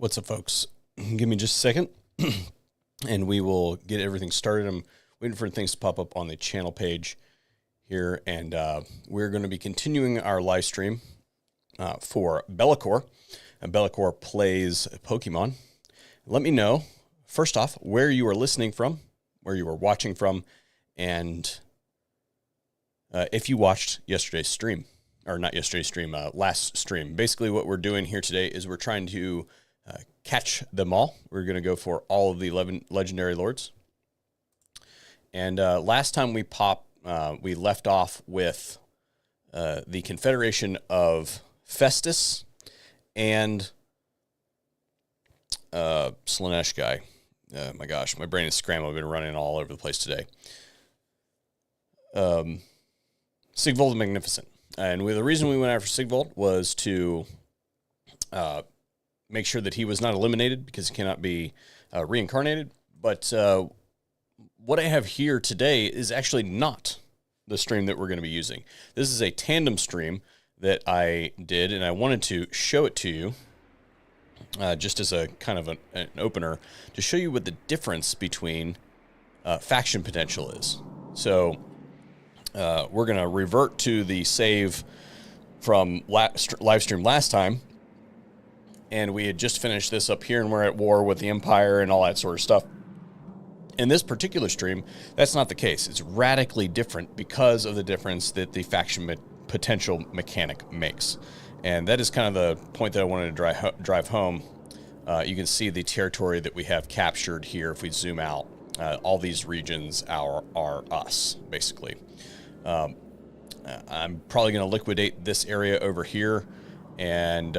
What's up, folks? Give me just a second, and we will get everything started. I'm waiting for things to pop up on the channel page here, and we're going to be continuing our live stream for Be'lakor. And Be'lakor plays Pokemon. Let me know, first off, where you are listening from, where you are watching from, and if you watched yesterday's stream, or not yesterday's stream, last stream. Basically, what we're doing here today is we're trying to catch them all. We're going to go for all of the 11 legendary lords. And last time we left off with the Confederation of Festus and Slaanesh guy. My gosh, my brain is scrambled. I've been running all over the place today. Sigvold the Magnificent. And the reason we went after Sigvold was to make sure that he was not eliminated because he cannot be reincarnated. But what I have here today is actually not the stream that we're going to be using. This is a tandem stream that I did, and I wanted to show it to you just as a kind of an opener to show you what the difference between faction potential is. So we're going to revert to the save from live stream last time. And we had just finished this up here, and we're at war with the Empire and all that sort of stuff. In this particular stream, that's not the case. It's radically different because of the difference that the faction potential mechanic makes. And that is kind of the point that I wanted to drive home. You can see the territory that we have captured here. If we zoom out, all these regions are us, basically. I'm probably going to liquidate this area over here. And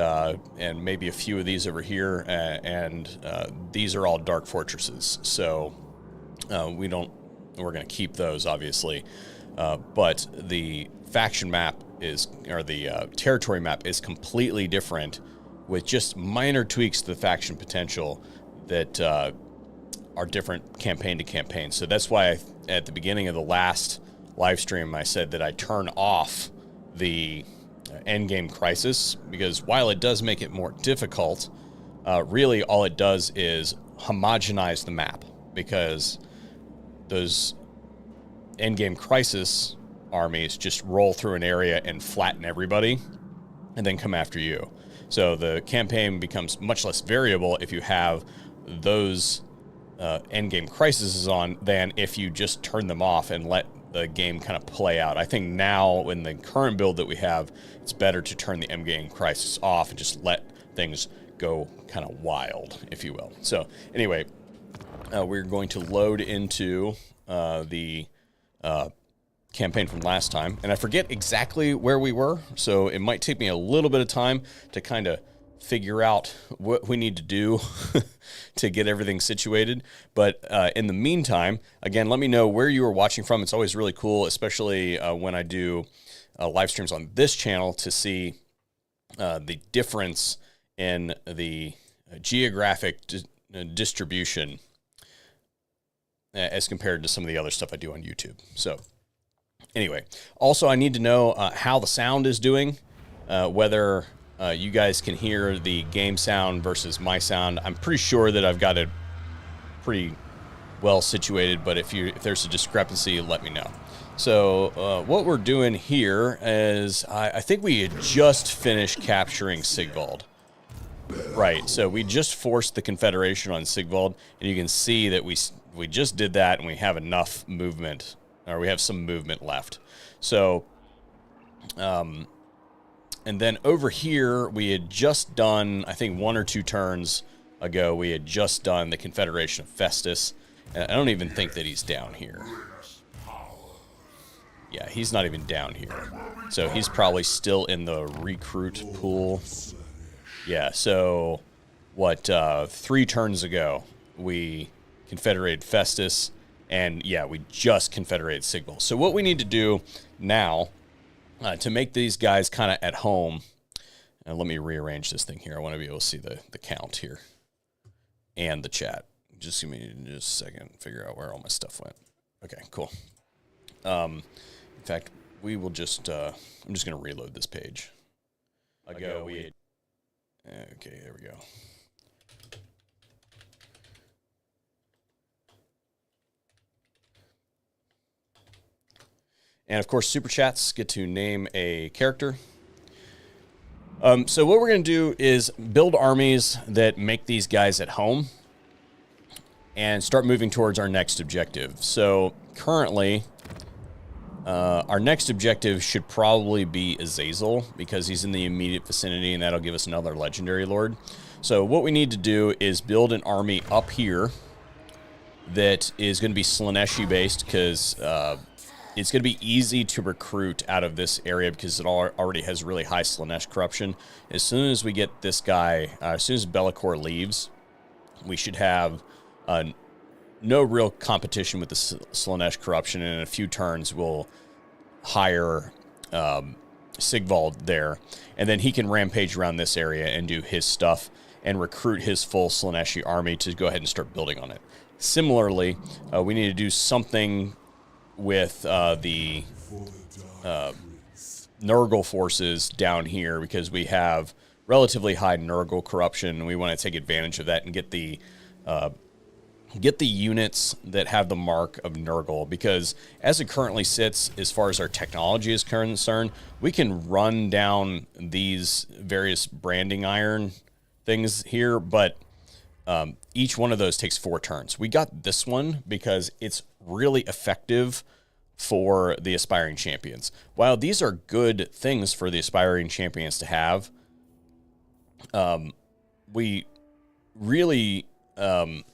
maybe a few of these over here, and these are all dark fortresses. So we're going to keep those, obviously. But the faction map or the territory map is completely different, with just minor tweaks to the faction potential that are different campaign to campaign. So that's why at the beginning of the last live stream, I said that I turn off the endgame crisis, because while it does make it more difficult, really all it does is homogenize the map, because those endgame crisis armies just roll through an area and flatten everybody and then come after you. So the campaign becomes much less variable if you have those endgame crises on than if you just turn them off and let the game kind of play out. I think now in the current build that we have, it's better to turn the endgame crisis off and just let things go kind of wild, if you will. So anyway, we're going to load into the campaign from last time, and I forget exactly where we were, so it might take me a little bit of time to kind of figure out what we need to do to get everything situated. But in the meantime, again, let me know where you are watching from. It's always really cool, especially when I do live streams on this channel, to see the difference in the geographic distribution as compared to some of the other stuff I do on YouTube. So anyway, also I need to know how the sound is doing, whether you guys can hear the game sound versus my sound. I'm pretty sure that I've got it pretty well situated, but if there's a discrepancy, let me know. So what we're doing here is, I think we had just finished capturing Sigvold. Right, so we just forced the Confederation on Sigvold, and you can see that we just did that, and we have enough movement, or we have some movement left. So and then over here, we had just done, I think 1 or 2 turns ago, we had just done the Confederation of Festus. And I don't even think that he's down here. Yeah, he's not even down here. So he's probably still in the recruit pool. Yeah, so what, 3 turns ago, we confederated Festus, and yeah, we just confederated Sigvold. So what we need to do now, to make these guys kind of at home, and let me rearrange this thing here. I want to be able to see the count here and the chat. Just give me just a second, figure out where all my stuff went. Okay, cool. In fact, we will just, I'm just going to reload this page. Okay, there we go. And of course, super chats get to name a character. So what we're going to do is build armies that make these guys at home and start moving towards our next objective. So currently, our next objective should probably be Azazel because he's in the immediate vicinity, and that'll give us another legendary lord. So what we need to do is build an army up here that is going to be Slaneshi based because it's going to be easy to recruit out of this area because it already has really high Slanesh corruption. As soon as we get this guy, as soon as Be'lakor leaves, we should have no real competition with the Slanesh corruption, and in a few turns we'll hire Sigvald there, and then he can rampage around this area and do his stuff and recruit his full Slaneshi army to go ahead and start building on it. Similarly, we need to do something with the Nurgle forces down here because we have relatively high Nurgle corruption, and we want to take advantage of that and get the units that have the mark of Nurgle, because as it currently sits, as far as our technology is concerned, we can run down these various branding iron things here, but each one of those takes 4 turns. We got this one because it's really effective for the aspiring champions. While these are good things for the aspiring champions to have, we really don't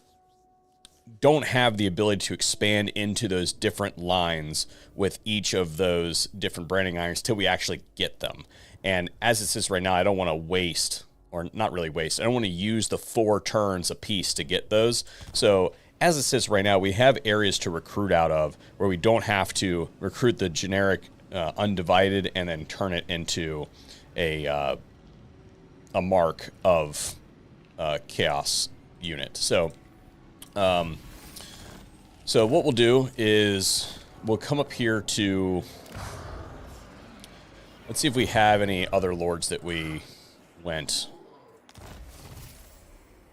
have the ability to expand into those different lines with each of those different branding irons till we actually get them. And as it sits right now, I don't want to waste, or not really waste, I don't want to use the 4 turns a piece to get those. So as it sits right now, we have areas to recruit out of where we don't have to recruit the generic undivided and then turn it into a mark of chaos unit. So what we'll do is we'll come up here to, let's see if we have any other lords that we went.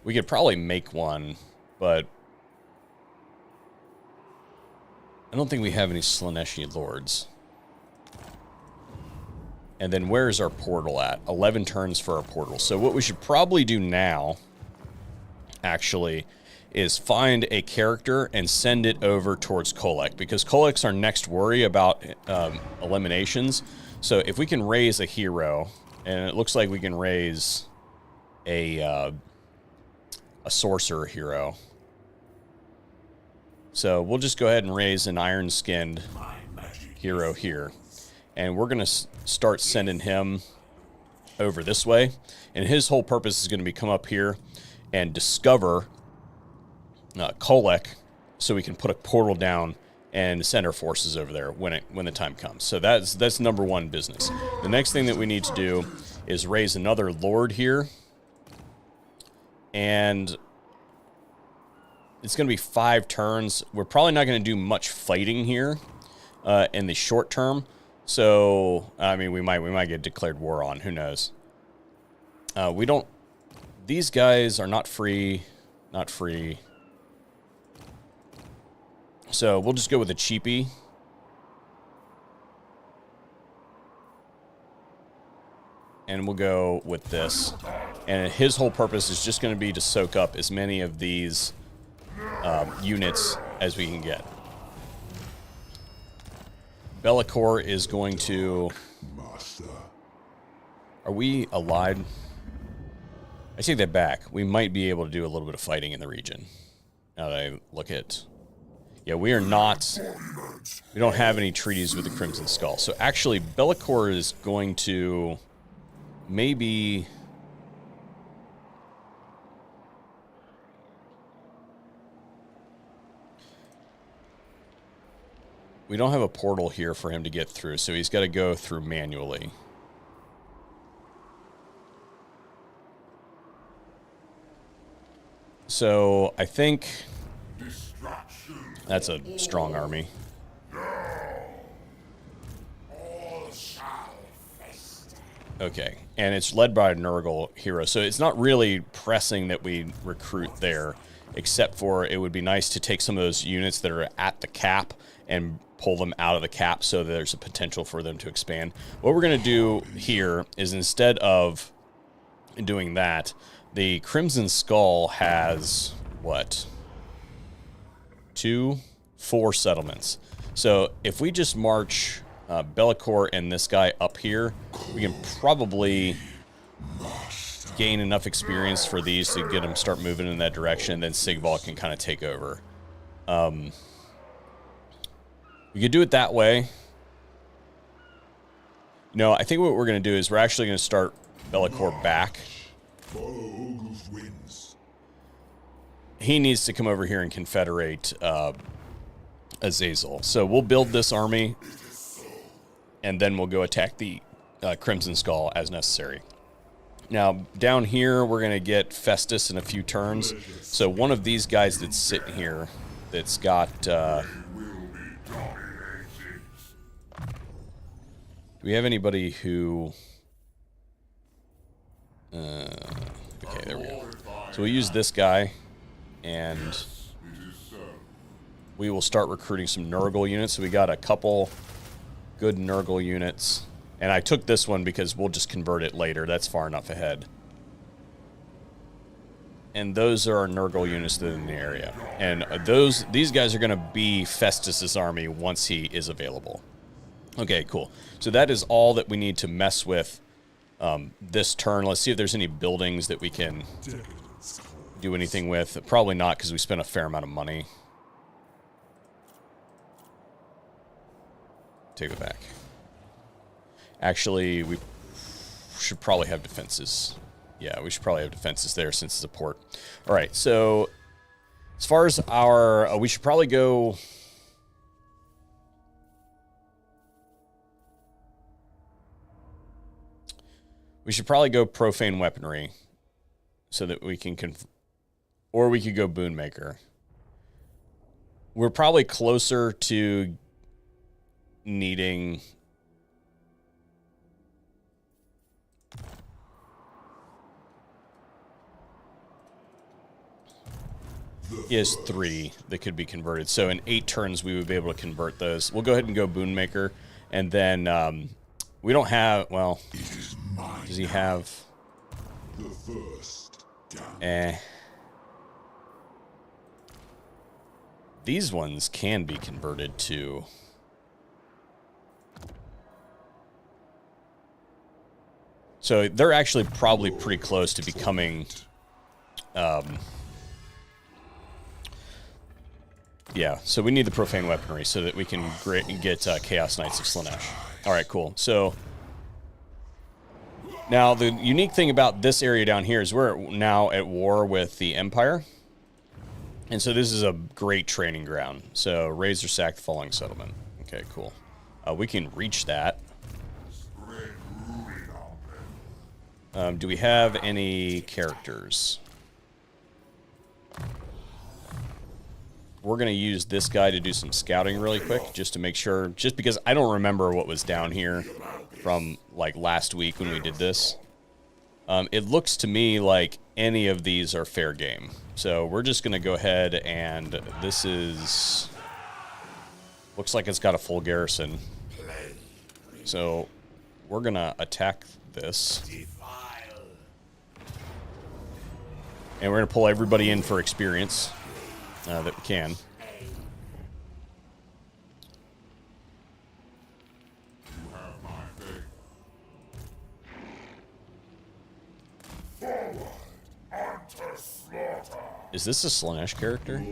We could probably make one, but I don't think we have any Slaneshi lords. And then where's our portal at? 11 turns for our portal. So what we should probably do now, actually, is find a character and send it over towards Kolek, because Kolek's our next worry about eliminations. So if we can raise a hero, and it looks like we can raise a sorcerer hero. So we'll just go ahead and raise an iron-skinned hero here. And we're going to start sending him over this way. And his whole purpose is going to be come up here and discover Kolek, so we can put a portal down and send our forces over there when the time comes. So that's number one business. The next thing that we need to do is raise another lord here. And it's going to be 5 turns. We're probably not going to do much fighting here in the short term. So, I mean, we might get declared war on. Who knows? We don't... These guys are not free. Not free. So, we'll just go with a cheapie. And we'll go with this. And his whole purpose is just going to be to soak up as many of these units as we can get. Be'lakor is going to... Are we allied? I take that back. We might be able to do a little bit of fighting in the region. Now that I look at... Yeah, we are not... We don't have any treaties with the Crimson Skull. So actually, Be'lakor is going to maybe... We don't have a portal here for him to get through, so he's got to go through manually. So I think that's a strong army. Okay, and it's led by a Nurgle hero, so it's not really pressing that we recruit there. except for it would be nice to take some of those units that are at the cap and pull them out of the cap so that there's a potential for them to expand. What we're going to do here is, instead of doing that, the Crimson Skull has, what? 4 settlements. So if we just march Be'lakor and this guy up here, we can probably gain enough experience for these to get them start moving in that direction, and then Sigval can kind of take over. We could do it that way. No, I think what we're going to do is we're actually going to start Be'lakor back. He needs to come over here and confederate Azazel. So we'll build this army, and then we'll go attack the Crimson Skull as necessary. Now, down here, we're going to get Festus in a few turns. So one of these guys that's sitting here that's got... do we have anybody who... okay, there we go. So we'll use this guy, and we will start recruiting some Nurgle units. So we got a couple good Nurgle units. And I took this one because we'll just convert it later. That's far enough ahead. And those are our Nurgle units that are in the area. And these guys are going to be Festus's army once he is available. Okay, cool. So that is all that we need to mess with this turn. Let's see if there's any buildings that we can do anything with. Probably not, because we spent a fair amount of money. Take it back. Actually, we should probably have defenses. Yeah, we should probably have defenses there since it's a port. All right, so as far as our... we should probably go... We should probably go profane weaponry so that we can... or we could go Boonmaker. We're probably closer to needing... He has 3 that could be converted. So in 8 turns, we would be able to convert those. We'll go ahead and go Boonmaker. And then we don't have... Well, does he have... These ones can be converted to... So they're actually probably pretty close to becoming... yeah, so we need the profane weaponry so that we can get Chaos Knights of Slaanesh. All right, cool. So now the unique thing about this area down here is we're now at war with the Empire. And so this is a great training ground. So Razor Sack, the Falling Settlement. Okay, cool. We can reach that. Do we have any characters? We're going to use this guy to do some scouting really quick, just to make sure, just because I don't remember what was down here from, like, last week when we did this. It looks to me like any of these are fair game. So we're just going to go ahead and this is... Looks like it's got a full garrison. So we're going to attack this. And we're going to pull everybody in for experience. That we can. Is this a Slaanesh character?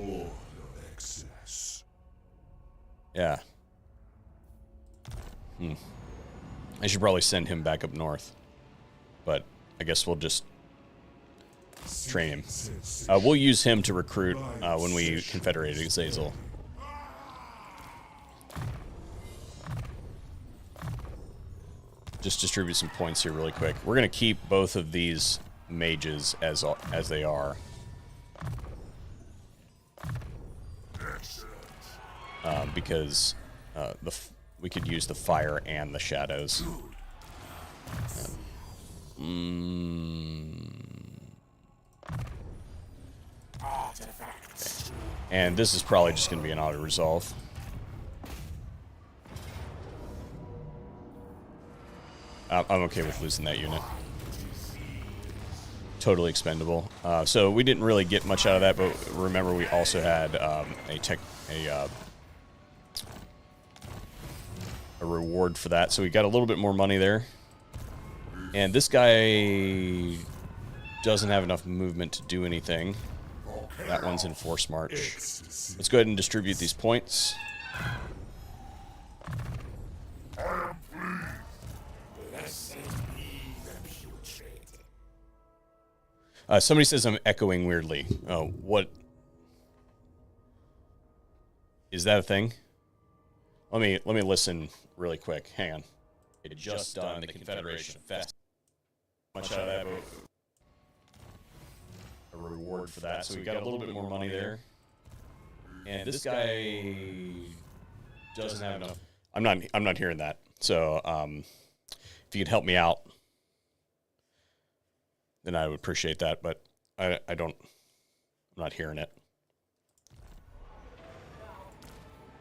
Yeah. I should probably send him back up north. But I guess we'll just train him. We'll use him to recruit when we confederate Azazel. Just distribute some points here really quick. We're going to keep both of these mages as they are. Because we could use the fire and the shadows. And this is probably just going to be an auto-resolve. I'm okay with losing that unit. Totally expendable. So we didn't really get much out of that, but remember we also had a reward for that. So we got a little bit more money there. And this guy doesn't have enough movement to do anything. That one's in force march. Let's go ahead and distribute these points. Somebody says I'm echoing weirdly. Oh, what? Is that a thing? Let me listen really quick. Hang on. It just done the Confederation Fest. Much out of that, a reward for that. So we got a little bit more money there. And this guy doesn't have enough. I'm not hearing that. So if you could help me out, then I would appreciate that. But I'm not hearing it.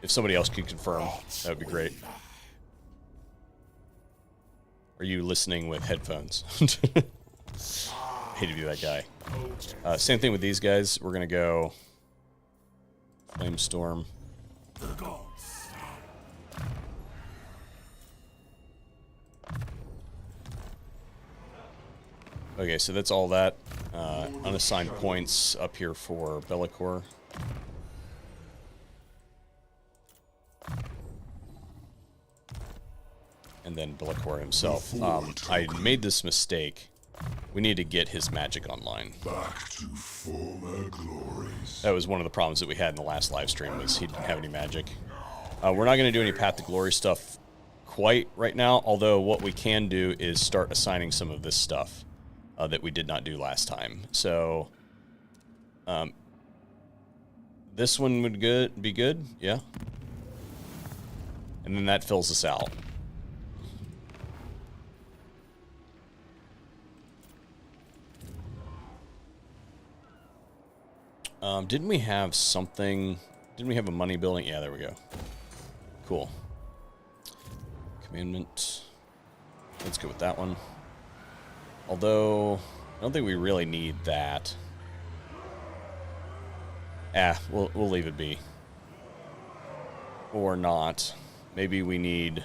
If somebody else could confirm, that would be great. Are you listening with headphones? I hate to be that guy. Same thing with these guys. We're going to go Flamestorm. Okay, so that's all that. Unassigned points up here for Bellicor. And then Bellicor himself. I made this mistake. We need to get his magic online. Back to former glories. That was one of the problems that we had in the last live stream, was he didn't have any magic. We're not going to do any Path to Glory stuff quite right now, although what we can do is start assigning some of this stuff that we did not do last time. So, this one would be good, yeah. And then that fills us out. Didn't we have something? Didn't we have a money building? Yeah, there we go. Cool. Commandment. Let's go with that one. Although, I don't think we really need that. We'll leave it be. Or not. Maybe we need...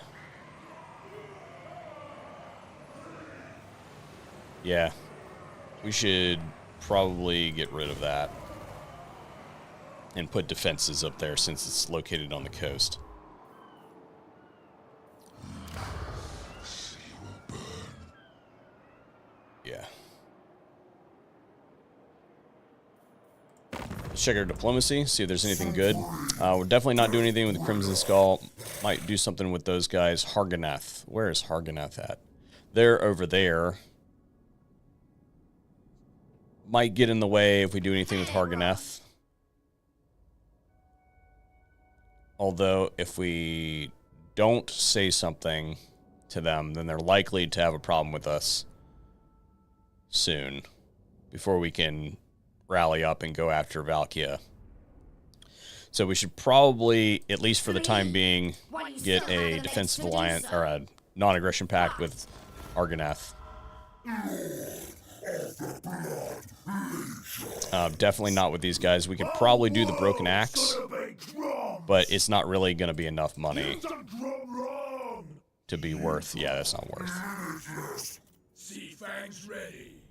Yeah. We should probably get rid of that. And put defenses up there since it's located on the coast. Yeah. Let's check our diplomacy, see if there's anything good. We're definitely not doing anything with the Crimson Skull. Might do something with those guys. Harganeth. Where is Harganeth at? They're over there. Might get in the way if we do anything with Harganeth. Although, if we don't say something to them, then they're likely to have a problem with us soon, before we can rally up and go after Valkia. So we should probably, at least for the time being, get a defensive alliance, or a non-aggression pact with Harganeth. Definitely not with these guys. We could probably do the Broken Axe, but it's not really going to be enough money to be worth. Yeah, that's not worth.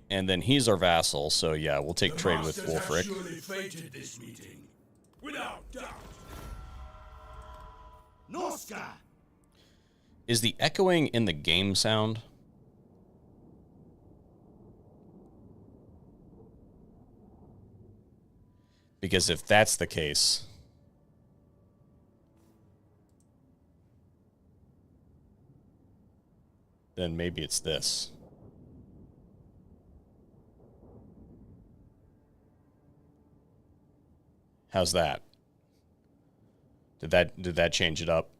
And then he's our vassal, so yeah, we'll take trade with Wolfric. Is the echoing in the game sound? Because if that's the case, then maybe it's this. How's that? Did that change it up?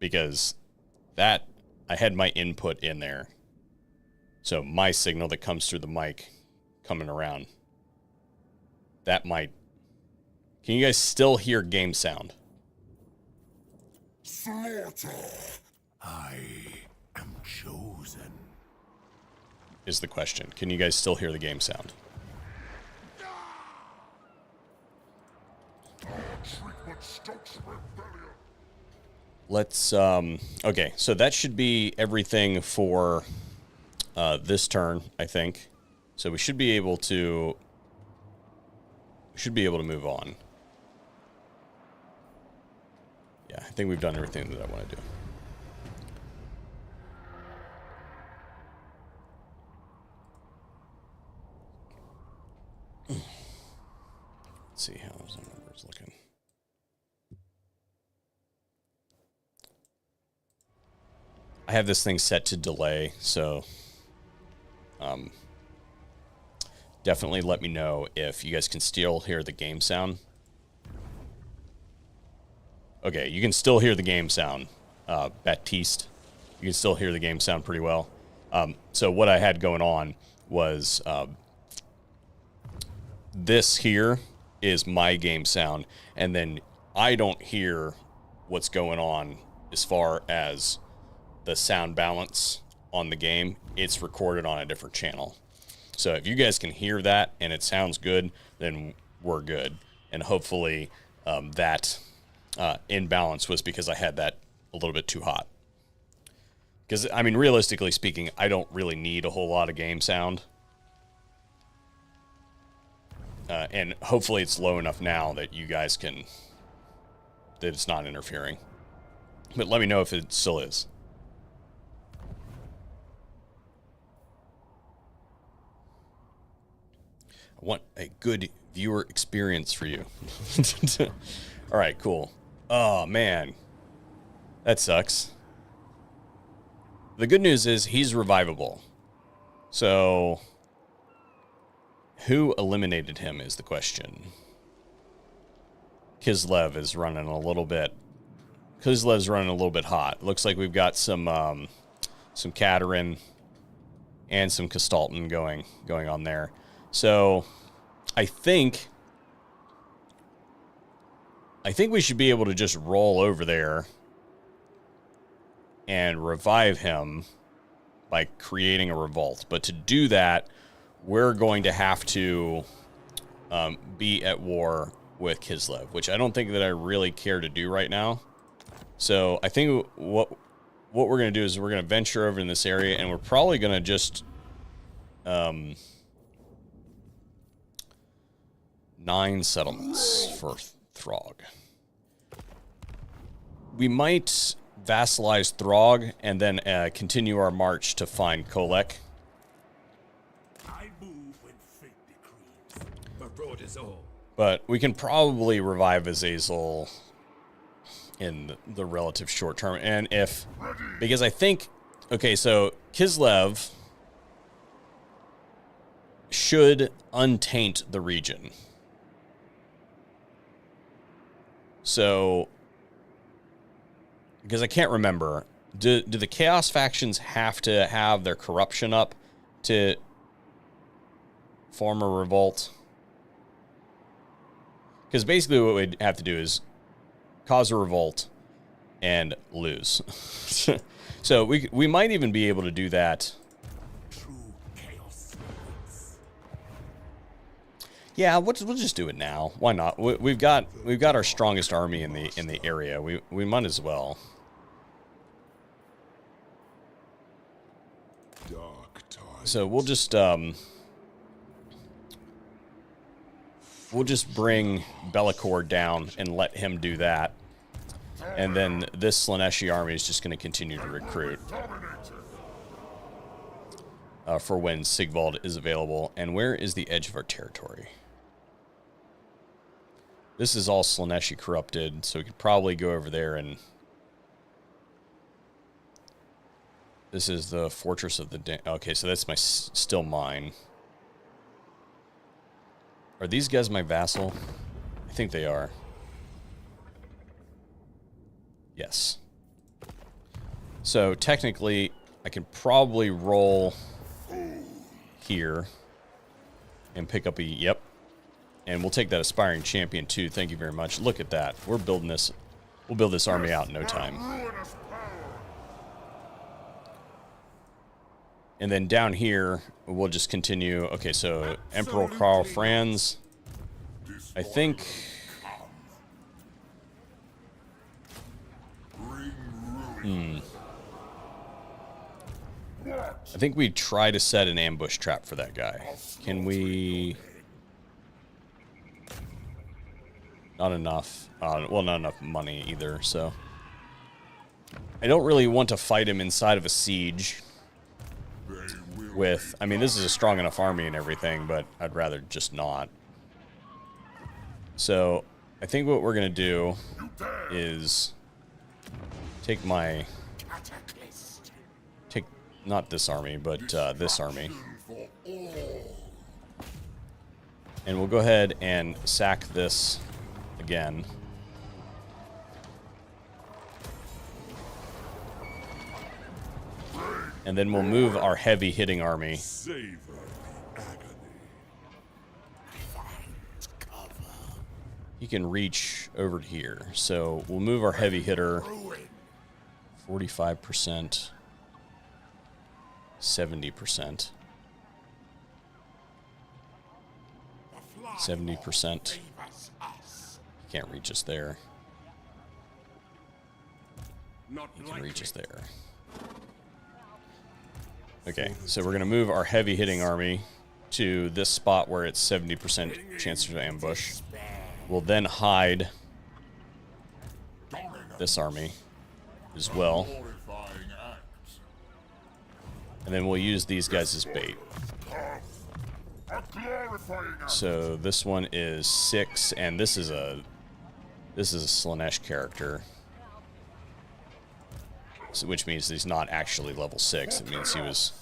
Because that, I had my input in there. So my signal that comes through the mic coming around, that might Can you guys still hear game sound? Slaughter! I am chosen. Is the question. Can you guys still hear the game sound? Let's, okay, so that should be everything for this turn, I think. So we should be able to move on. Yeah, I think we've done everything that I want to do. Let's see how those numbers looking. I have this thing set to delay, so definitely let me know if you guys can still hear the game sound. Okay, you can still hear the game sound, Baptiste. You can still hear the game sound pretty well. So what I had going on was this here is my game sound, and then I don't hear what's going on as far as the sound balance on the game. It's recorded on a different channel. So if you guys can hear that and it sounds good, then we're good. And hopefully that imbalance was because I had that a little bit too hot. Because, I mean, realistically speaking, I don't really need a whole lot of game sound. And hopefully it's low enough now that you guys can, that it's not interfering. But let me know if it still is. I want a good viewer experience for you. All right, cool. Oh, man. That sucks. The good news is he's revivable. So, who eliminated him is the question. Kislev is running a little bit. Kislev's running a little bit hot. Looks like we've got some Katerin and some Kastalton going on there. So, I think we should be able to just roll over there and revive him by creating a revolt. But to do that, we're going to have to be at war with Kislev, which I don't think that I really care to do right now. So I think what we're going to do is we're going to venture over in this area, and we're probably going to just 9 settlements for Throg. We might vassalize Throg and then continue our march to find Kolek. I move when fate decrees. The road is all. But we can probably revive Azazel in the relative short term. And if, because I think, okay, so Kislev should untaint the region. So, because I can't remember, do the Chaos factions have to have their corruption up to form a revolt? Because basically what we'd have to do is cause a revolt and lose. So we might even be able to do that. True chaos. Yeah, we'll just do it now. Why not? We've got our strongest army in the area. We might as well. Dark times. So we'll just bring Bellicor down and let him do that. And then this Slaneshi army is just going to continue to recruit for when Sigvald is available. And where is the edge of our territory? This is all Slaneshi corrupted, so we could probably go over there and... This is the Fortress of the... Okay, so that's still mine. Are these guys my vassal? I think they are. Yes. So technically, I can probably roll here and pick up a... Yep. And we'll take that aspiring champion too. Thank you very much. Look at that. We're building this. We'll build this army out in no time. And then down here, we'll just continue. Okay, so Emperor Karl Franz. I think... I think we try to set an ambush trap for that guy. Can we... Not enough. Well, not enough money either, so... I don't really want to fight him inside of a siege with... I mean, this is a strong enough army and everything, but I'd rather just not. So, I think what we're going to do is take my... Take, not this army, but this army. And we'll go ahead and sack this again. And then we'll move our heavy hitting army. He can reach over here. So we'll move our heavy hitter 45%, 70%, 70%. He can't reach us there. He can reach us there. Okay, so we're going to move our heavy hitting army to this spot where it's 70% chance to ambush. We'll then hide this army as well. And then we'll use these guys as bait. So this one is 6, and this is a Slaanesh character. So, which means he's not actually level 6. It means he was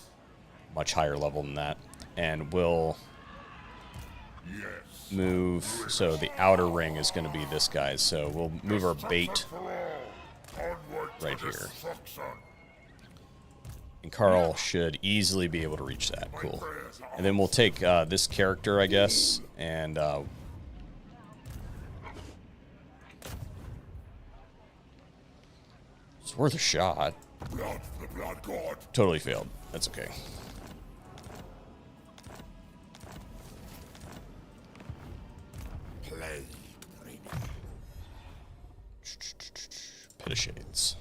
much higher level than that. And we'll move... So the outer ring is going to be this guy. So we'll move our bait right here. And Karl should easily be able to reach that. Cool. And then we'll take this character, I guess, and... It's worth a shot. Totally failed. That's okay. Pit of Shades.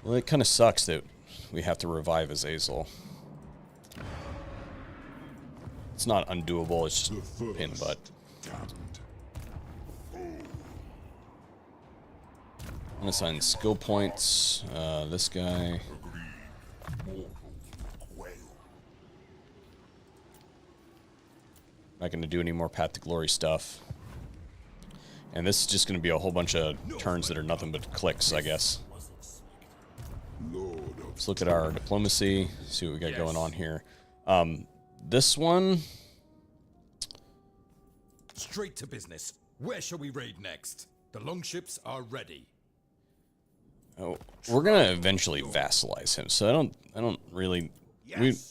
Well, it kind of sucks that we have to revive Azazel. It's not undoable, it's just a pain in the butt. Unassign skill points. This guy. Not going to do any more Path to Glory stuff. And this is just going to be a whole bunch of turns that are nothing but clicks, I guess. Let's look at our diplomacy, see what we got going on here. This one... Straight to business. Where shall we raid next? The longships are ready. Oh, we're going to eventually vassalize him, so I don't really...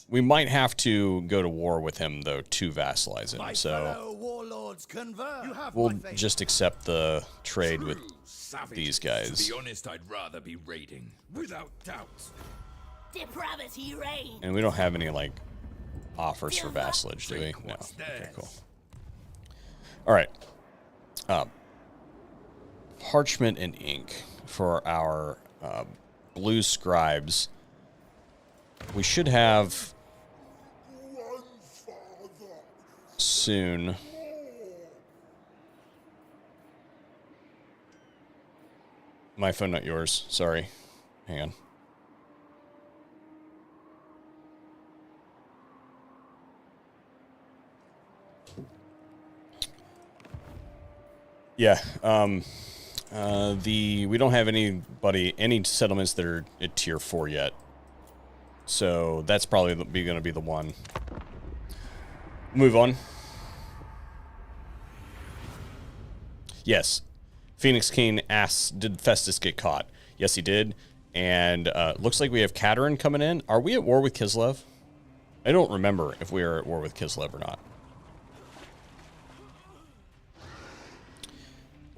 We might have to go to war with him, though, to vassalize him, so... We'll just accept the trade with these guys. To be honest, I'd rather be raiding. Without doubt. Depravity reigns. And we don't have any, like, offers for vassalage, do we? No. Okay, cool. Alright. Parchment and ink for our blue scribes. We should have soon. My phone, not yours. Sorry. Hang on. Yeah. We don't have any settlements that are at tier 4 yet. So that's probably going to be the one. Move on. Yes. Phoenix King asks, did Festus get caught? Yes, he did. And looks like we have Katerin coming in. Are we at war with Kislev? I don't remember if we are at war with Kislev or not.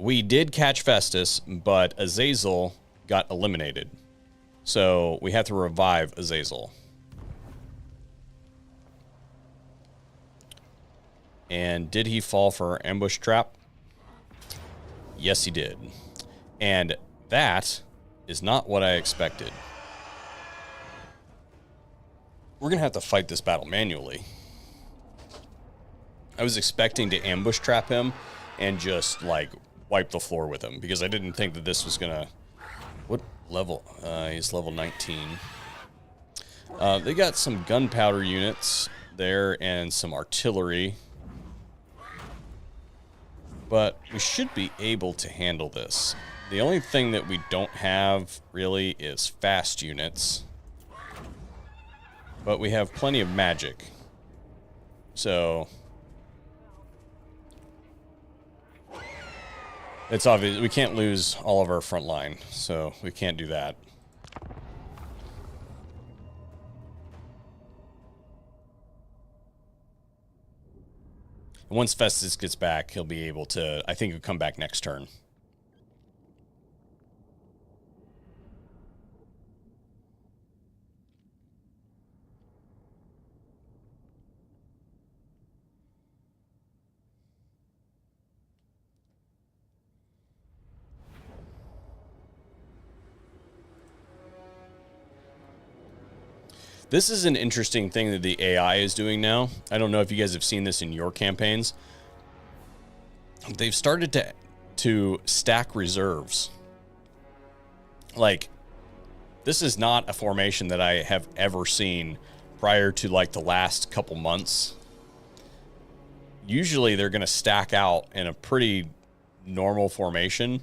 We did catch Festus, but Azazel got eliminated. So we have to revive Azazel. And did he fall for ambush trap? Yes, he did. And that is not what I expected. We're going to have to fight this battle manually. I was expecting to ambush trap him and just, like, wipe the floor with him, because I didn't think that this was going to... What level? He's level 19. They got some gunpowder units there and some artillery. But we should be able to handle this. The only thing that we don't have, really, is fast units. But we have plenty of magic. So... it's obvious we can't lose all of our front line, so we can't do that. Once Festus gets back, he'll be able to, I think he'll come back next turn. This is an interesting thing that the AI is doing now. I don't know if you guys have seen this in your campaigns. They've started to stack reserves. Like, this is not a formation that I have ever seen prior to, like, the last couple months. Usually they're going to stack out in a pretty normal formation.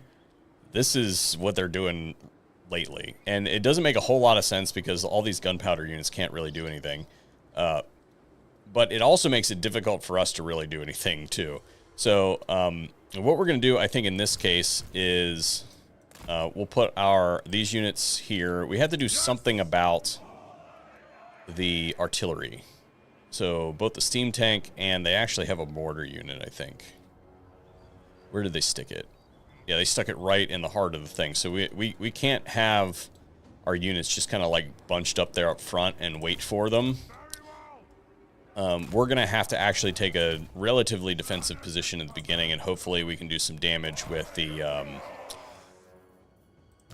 This is what they're doing lately, and it doesn't make a whole lot of sense because all these gunpowder units can't really do anything, but it also makes it difficult for us to really do anything too. So what we're going to do, I think in this case, is we'll put these units here. We have to do something about the artillery. So both the steam tank, and they actually have a mortar unit, I think. Where did they stick it? Yeah, they stuck it right in the heart of the thing. So we can't have our units just kind of like bunched up there up front and wait for them. We're going to have to actually take a relatively defensive position at the beginning, and hopefully we can do some damage with the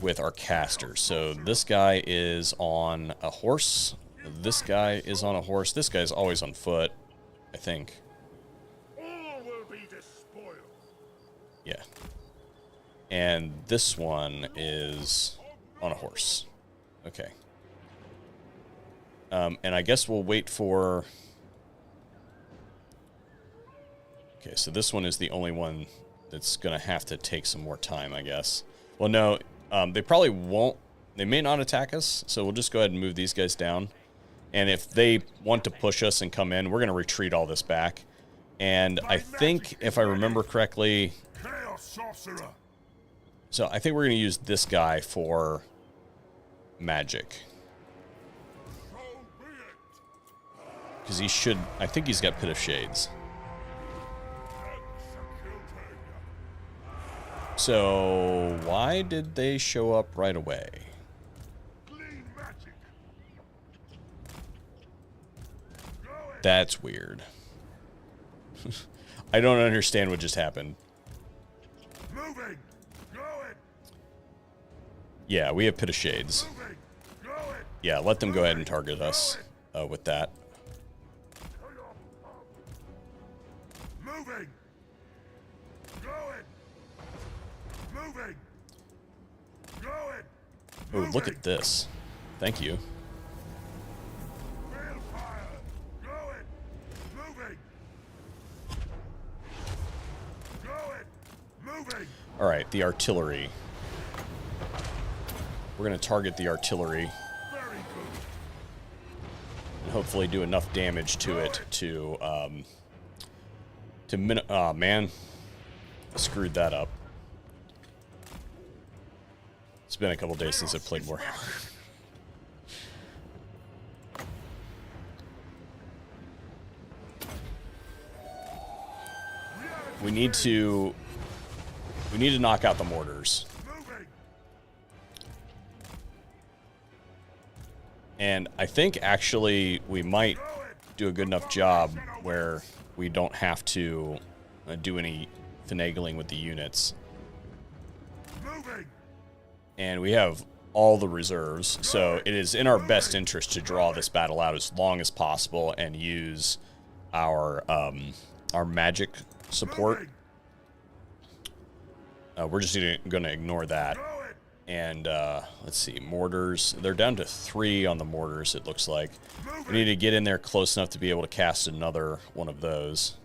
with our casters. So this guy is on a horse. This guy is on a horse. This guy's always on foot, I think. All will be despoiled. Yeah. And this one is on a horse. Okay. And I guess we'll wait for... Okay, so this one is the only one that's going to have to take some more time, I guess. Well, no, they probably won't. They may not attack us, so we'll just go ahead and move these guys down. And if they want to push us and come in, we're going to retreat all this back. And I think, if I remember correctly... Chaos sorcerer. So I think we're going to use this guy for magic. So be it. Because he should... I think he's got Pit of Shades. Executed. So why did they show up right away? Clean magic. That's weird. I don't understand what just happened. Moving. Going. Yeah, we have Pit of Shades. Moving. Going. Yeah, let them go ahead and target us with that. Moving. Going. Moving. Going. Oh, look at this. Thank you. Feel fire. Going. Moving. Going. Moving. All right, the artillery. We're going to target the artillery Very good. and hopefully do enough damage to it to oh, man. I screwed that up. It's been a couple days since I've played Warhammer. We We need to knock out the mortars. And I think actually we might do a good enough job where we don't have to do any finagling with the units. And we have all the reserves, so it is in our best interest to draw this battle out as long as possible and use our magic support. We're just going to ignore that. And let's see, mortars. They're down to 3 on the mortars, it looks like. We need to get in there close enough to be able to cast another one of those.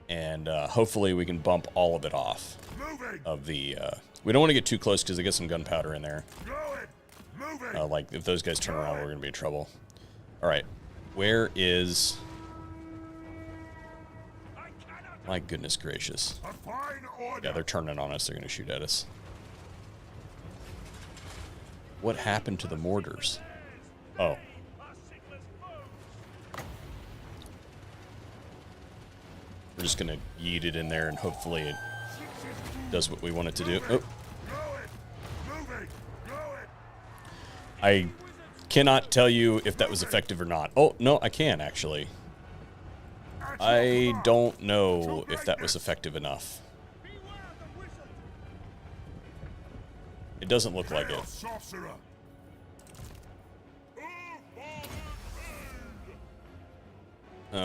And hopefully we can bump all of it off of the... we don't want to get too close because they get some gunpowder in there. Like, if those guys turn around, we're going to be in trouble. All right, where is... My goodness gracious. Yeah, they're turning on us. They're going to shoot at us. What happened to the mortars? Oh. We're just going to yeet it in there and hopefully it does what we want it to do. Oh. I cannot tell you if that was effective or not. Oh, no, I can actually. I don't know if that was effective enough. It doesn't look like it.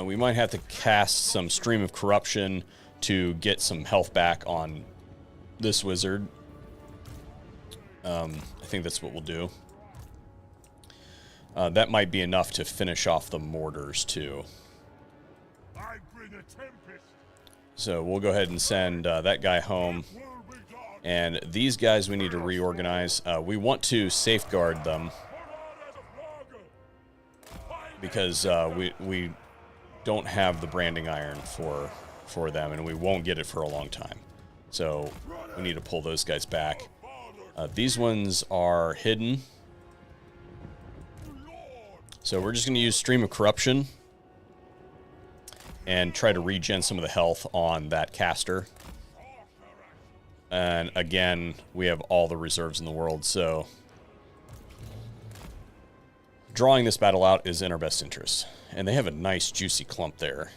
We might have to cast some Stream of Corruption to get some health back on this wizard. I think that's what we'll do. That might be enough to finish off the mortars, too. So we'll go ahead and send that guy home. And these guys we need to reorganize. We want to safeguard them because we don't have the branding iron for them, and we won't get it for a long time. So we need to pull those guys back. These ones are hidden. So we're just going to use Stream of Corruption and try to regen some of the health on that caster. And again, we have all the reserves in the world, so drawing this battle out is in our best interest. And they have a nice juicy clump there.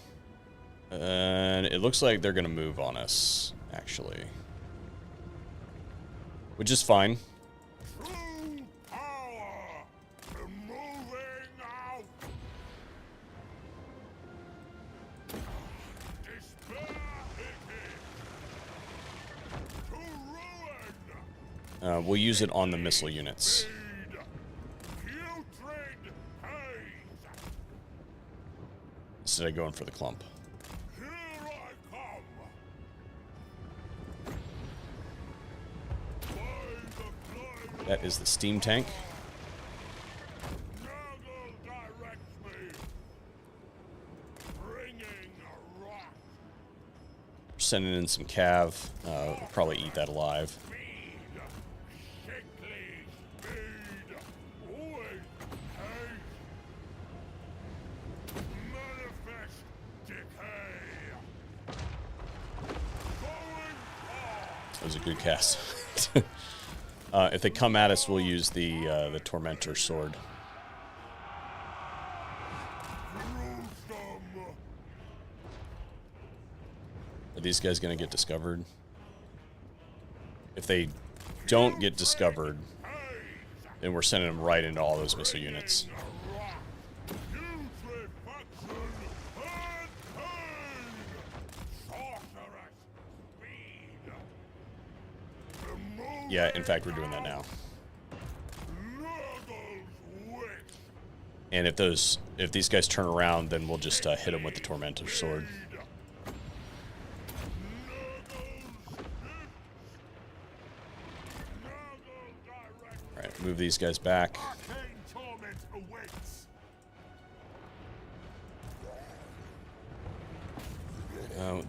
And it looks like they're going to move on us, actually. Which is fine. We'll use it on the missile units. Instead of going for the clump. That is the steam tank. We're sending in some cav. We'll probably eat that alive. That was a good cast. If they come at us, we'll use the Tormentor sword. Are these guys going to get discovered? If they don't get discovered, then we're sending them right into all those missile units. Yeah, in fact, we're doing that now. And if these guys turn around, then we'll just hit them with the Tormentor sword. All right, move these guys back.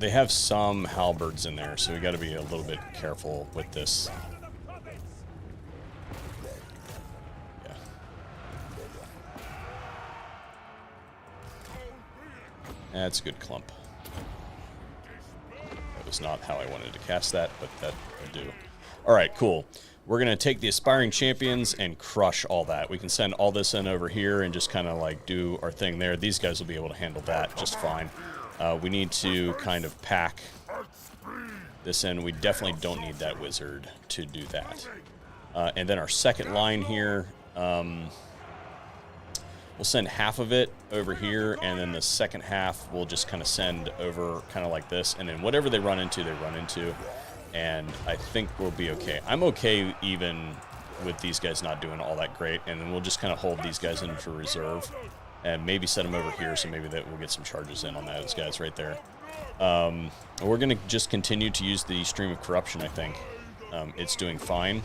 They have some halberds in there, so we got to be a little bit careful with this. Yeah. That's a good clump. was not how I wanted to cast that, but that will do. All right, cool. We're going to take the Aspiring Champions and crush all that. We can send all this in over here and just kind of like do our thing there. These guys will be able to handle that just fine. We need to kind of pack this in. We definitely don't need that wizard to do that. And then our second line here, we'll send half of it over here, and then the second half we'll just kind of send over kind of like this, and then whatever they run into, and I think we'll be okay. I'm okay even with these guys not doing all that great, and then we'll just kind of hold these guys into reserve and maybe set them over here, so maybe that we'll get some charges in on those guys right there. We're going to just continue to use the Stream of Corruption, I think. It's doing fine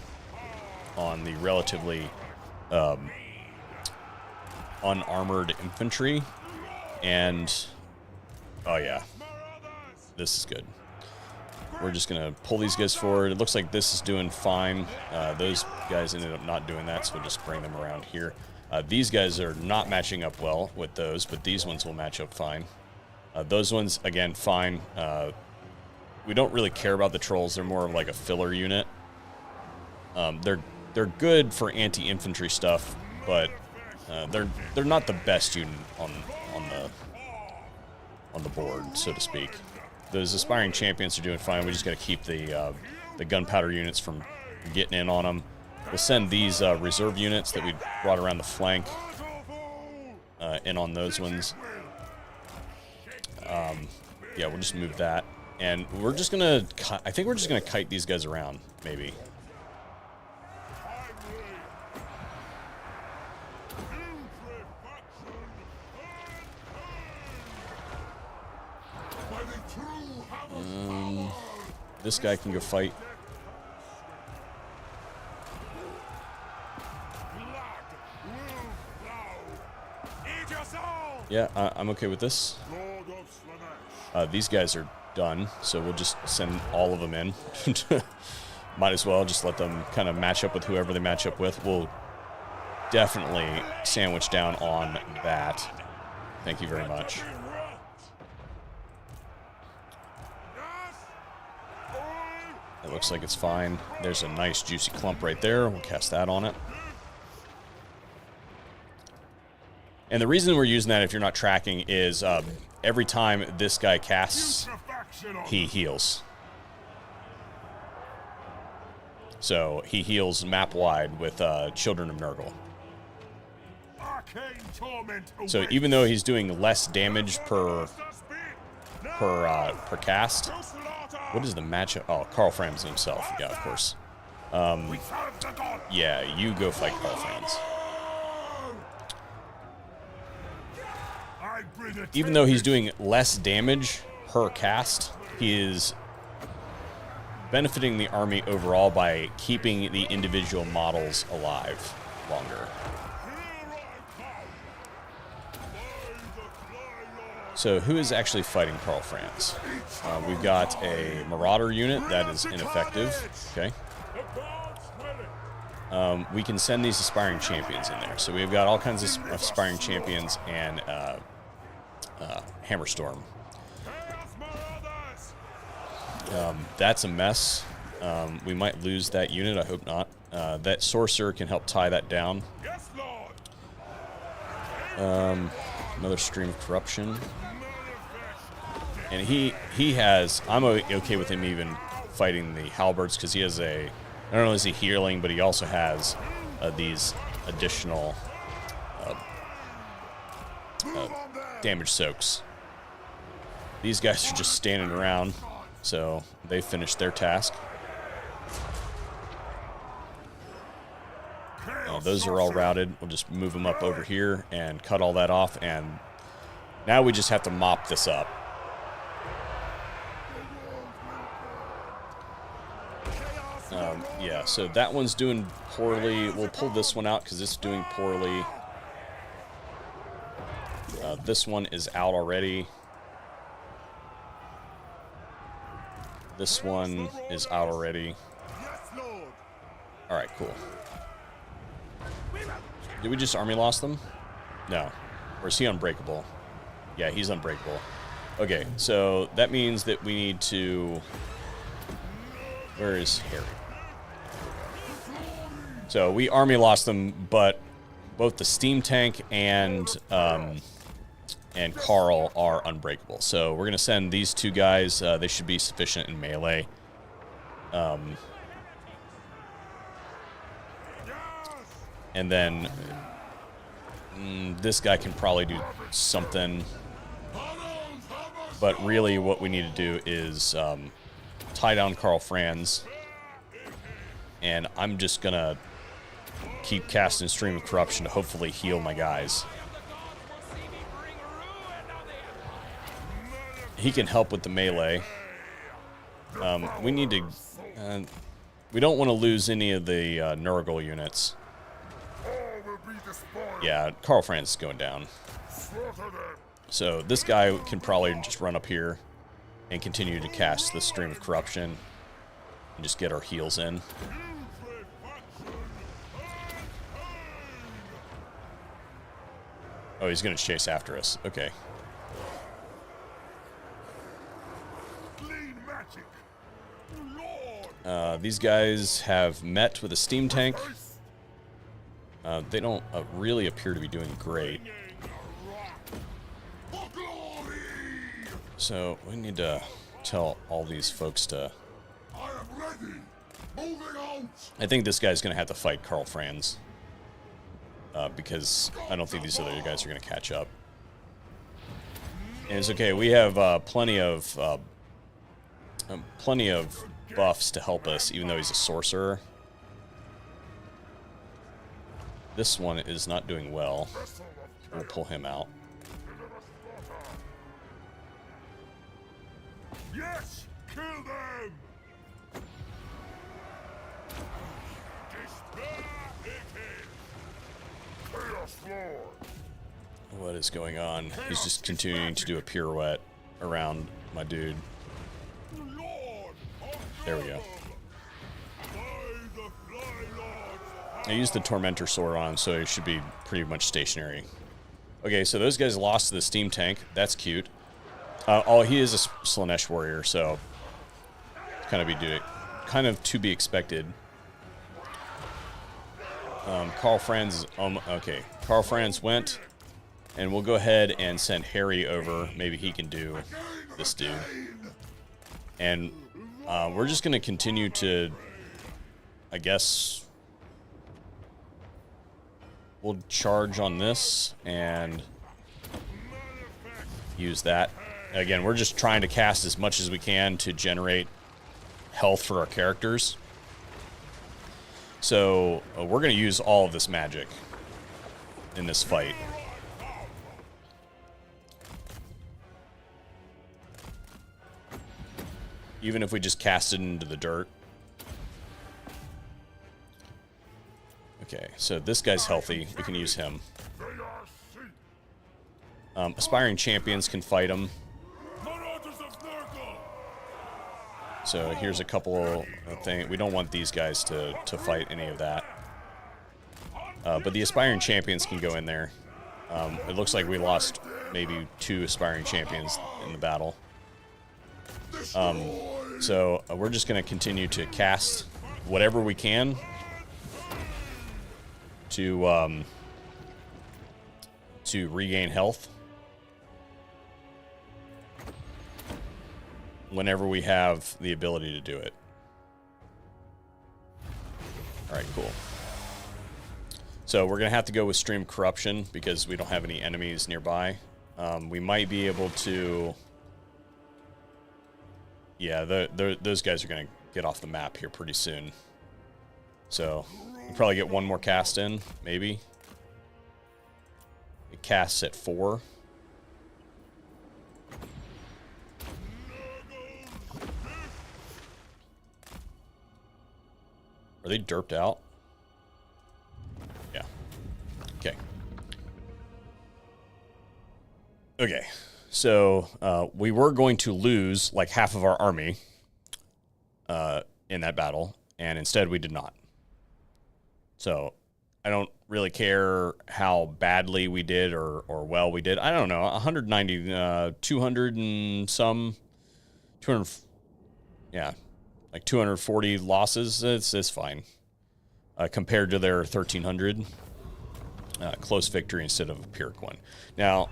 on the relatively unarmored infantry, and oh yeah, this is good. We're just gonna pull these guys forward. It looks like this is doing fine. Those guys ended up not doing that, so we'll just bring them around here. These guys are not matching up well with those, but these ones will match up fine. Those ones, again, fine. We don't really care about the trolls. They're more of like a filler unit. They're good for anti-infantry stuff, but they're not the best unit on the board, so to speak. Those Aspiring Champions are doing fine. We just got to keep the gunpowder units from getting in on them. We'll send these reserve units that we brought around the flank in on those ones. Yeah, we'll just move that, and we're just gonna. I think we're just gonna kite these guys around, maybe. This guy can go fight. Yeah, I'm okay with this. These guys are done, so we'll just send all of them in. Might as well just let them kind of match up with whoever they match up with. We'll definitely sandwich down on that. Thank you very much. It looks like it's fine. There's a nice juicy clump right there. We'll cast that on it. And the reason we're using that, if you're not tracking, is every time this guy casts, he heals. So he heals map-wide with Children of Nurgle. So even though he's doing less damage per cast, what is the matchup? Oh, Carl Franz himself. Yeah, of course. Yeah, you go fight Carl Franz. Even though he's doing less damage per cast, he is benefiting the army overall by keeping the individual models alive longer. So who is actually fighting Carl Franz? We've got a Marauder unit that is ineffective. Okay. We can send these Aspiring Champions in there. So we've got all kinds of Aspiring Champions and Hammerstorm. That's a mess. We might lose that unit. I hope not. That Sorcerer can help tie that down. Another Stream of Corruption. And he has... I'm okay with him even fighting the Halberds, because he has a... I don't know, is he healing, but he also has these additional damage soaks. These guys are just standing around, so they finished their task. Those are all routed. We'll just move them up over here and cut all that off, and now we just have to mop this up. Yeah, so that one's doing poorly. We'll pull this one out because it's doing poorly. This one is out already. This one is out already. Alright, cool. Did we just army lost them? No. Or is he unbreakable? Yeah, he's unbreakable. Okay, so that means that we need to... Where is Harry? So we army lost them, but both the steam tank and Carl are unbreakable. So we're gonna send these two guys. They should be sufficient in melee. And then this guy can probably do something. But really, what we need to do is tie down Carl Franz, and I'm just gonna keep casting Stream of Corruption to hopefully heal my guys. He can help with the melee. We need to... we don't want to lose any of the Nurgle units. Yeah, Carl Franz is going down. So this guy can probably just run up here and continue to cast the Stream of Corruption and just get our heals in. Oh, he's going to chase after us. Okay. These guys have met with a steam tank. They don't really appear to be doing great. So we need to tell all these folks to... I think this guy's going to have to fight Carl Franz. Because I don't think these other guys are going to catch up. And it's okay. We have plenty of buffs to help us, even though he's a sorcerer. This one is not doing well. We'll pull him out. Yes, kill them. What is going on? He's just continuing to do a pirouette around my dude. There we go. I used the Tormentor Sword on him, so he should be pretty much stationary. Okay, so those guys lost to the steam tank. That's cute. Oh, he is a Slaanesh warrior, so kind of to be expected. Carl Franz, okay. Carl Franz went, and we'll go ahead and send Harry over. Maybe he can do this dude. And we're just going to continue to, I guess, we'll charge on this and use that. Again, we're just trying to cast as much as we can to generate health for our characters. So we're going to use all of this magic in this fight. Even if we just cast it into the dirt. Okay, so this guy's healthy. We can use him. Aspiring champions can fight him. So here's a couple of things. We don't want these guys to fight any of that. But the aspiring champions can go in there. It looks like we lost maybe 2 aspiring champions in the battle. So we're just going to continue to cast whatever we can to regain health whenever we have the ability to do it. All right, cool. So we're going to have to go with Stream Corruption because we don't have any enemies nearby. We might be able to... Yeah, those guys are going to get off the map here pretty soon. So we'll probably get one more cast in, maybe. It casts at 4. Are they derped out? Yeah. Okay. Okay. So we were going to lose like half of our army in that battle, and instead we did not. So I don't really care how badly we did or well we did. I don't know, 190, 200 and some, 200, yeah, like 240 losses. It's fine compared to their 1,300. Close victory instead of a Pyrrhic one. Now,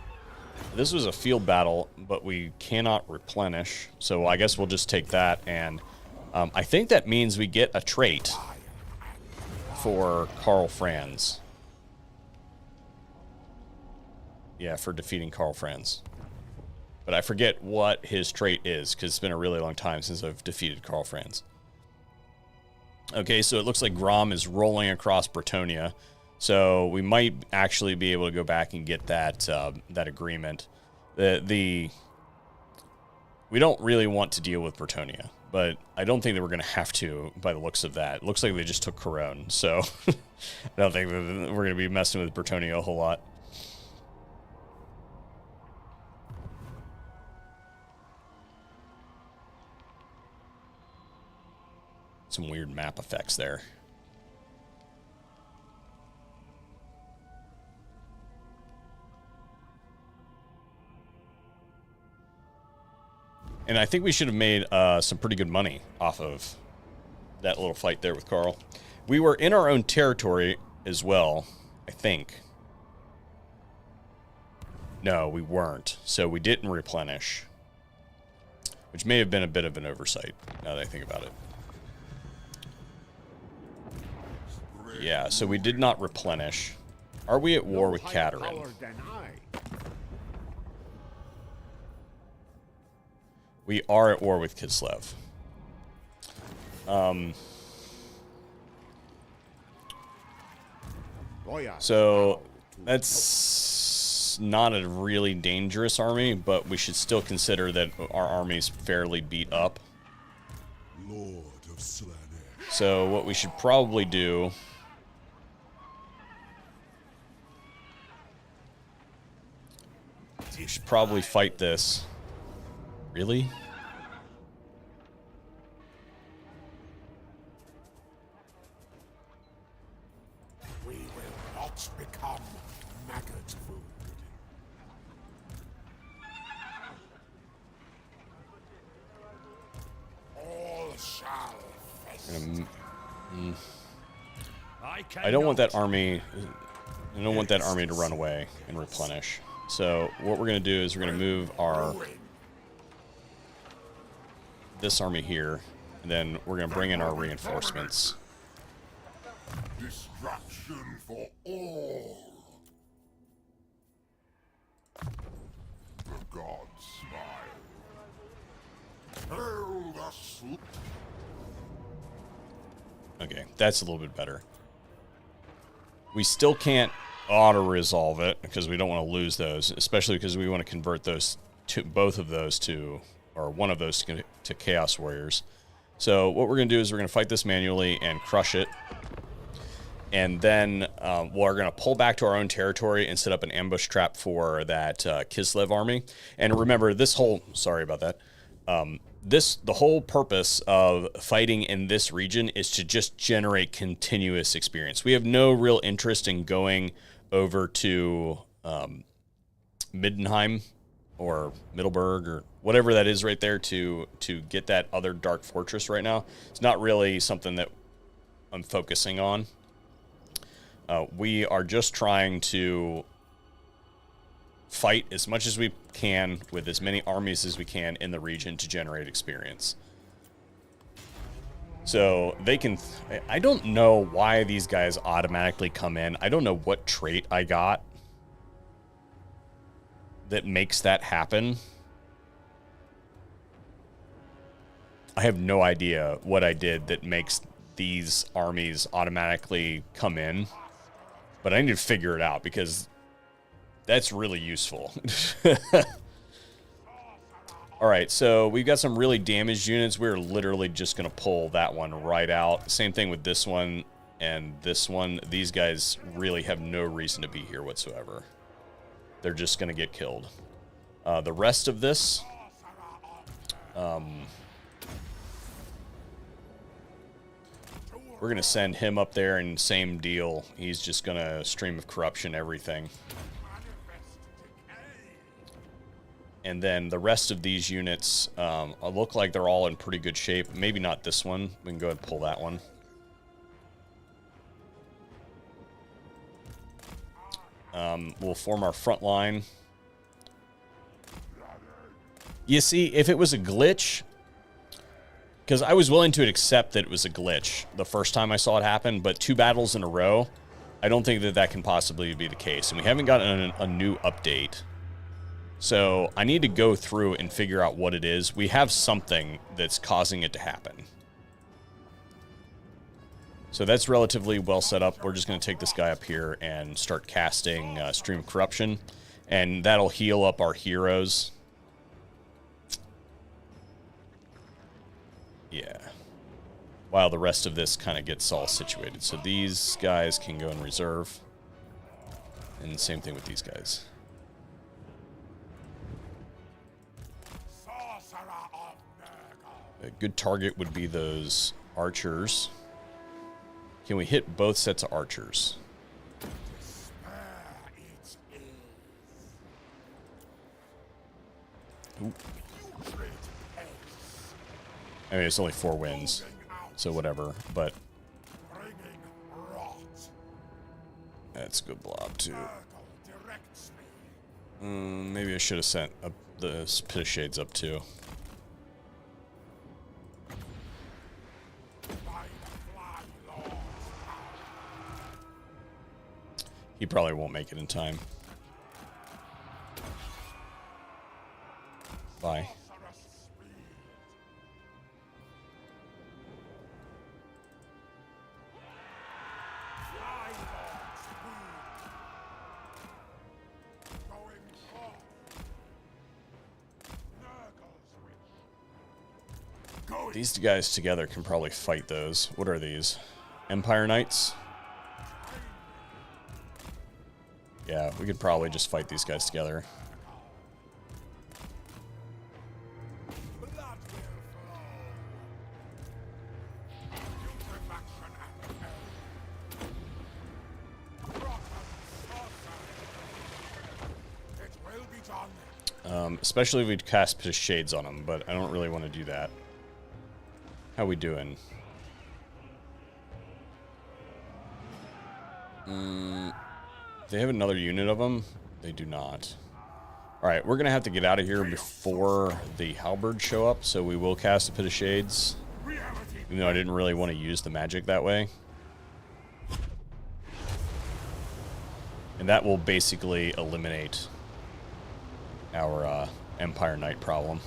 this was a field battle, but we cannot replenish, so I guess we'll just take that, and I think that means we get a trait for Karl Franz. Yeah, for defeating Karl Franz. But I forget what his trait is, because it's been a really long time since I've defeated Karl Franz. Okay, so it looks like Grom is rolling across Bretonnia. So we might actually be able to go back and get that that agreement. We don't really want to deal with Bretonnia, but I don't think that we're going to have to by the looks of that. It looks like they just took Corone, so I don't think we're going to be messing with Bretonnia a whole lot. Some weird map effects there. And I think we should have made some pretty good money off of that little fight there with Karl. We were in our own territory as well, I think. No, we weren't. So we didn't replenish. Which may have been a bit of an oversight, now that I think about it. Yeah, so we did not replenish. Are we at war with Katerin? We are at war with Kislev. So that's not a really dangerous army, but we should still consider that our army's fairly beat up. Lord of Slanesh. So what we should probably do we should probably fight this. Really? We will not become maggot food. All shall face. I don't want that army. I don't want that army to run away and replenish. So what we're going to do is we're going to move our this army here, and then we're going to bring in our reinforcements. Destruction for all. The gods smile. Hail the sleep. Okay, that's a little bit better. We still can't auto-resolve it because we don't want to lose those, especially because we want to convert those to both of those to, or one of those to Chaos Warriors. So what we're going to do is we're going to fight this manually and crush it. And then we're going to pull back to our own territory and set up an ambush trap for that Kislev army. And remember, this whole, sorry about that, the whole purpose of fighting in this region is to just generate continuous experience. We have no real interest in going over to Middenheim or Middleburg or whatever that is right there to get that other dark fortress right now. It's not really something that I'm focusing on. We are just trying to fight as much as we can with as many armies as we can in the region to generate experience. So they can... I don't know why these guys automatically come in. I don't know what trait I got that makes that happen. I have no idea what I did that makes these armies automatically come in. But I need to figure it out because that's really useful. All right, so we've got some really damaged units. We're literally just going to pull that one right out. Same thing with this one and this one. These guys really have no reason to be here whatsoever. They're just going to get killed. The rest of this... we're going to send him up there, and same deal. He's just going to stream of corruption everything. And then the rest of these units look like they're all in pretty good shape. Maybe not this one. We can go ahead and pull that one. We'll form our front line. You see, if it was a glitch, because I was willing to accept that it was a glitch the first time I saw it happen, but 2 battles in a row, I don't think that that can possibly be the case. And we haven't gotten a new update. So I need to go through and figure out what it is. We have something that's causing it to happen. So that's relatively well set up. We're just going to take this guy up here and start casting Stream of Corruption. And that'll heal up our heroes. Yeah. While the rest of this kind of gets all situated. So these guys can go in reserve. And same thing with these guys. A good target would be those archers. Can we hit both sets of archers? Ooh. I mean, it's only 4 wins, so whatever, but that's a good blob, too. Maybe I should have sent up the Pit of Shades up, too. He probably won't make it in time. Bye. These guys together can probably fight those. What are these? Empire Knights? Yeah, we could probably just fight these guys together. Especially if we cast Pit of Shades on them, but I don't really want to do that. How we doing? They have another unit of them? They do not. Alright, we're going to have to get out of here before the halberds show up, so we will cast a Pit of Shades. Even though I didn't really want to use the magic that way. And that will basically eliminate our Empire Knight problem.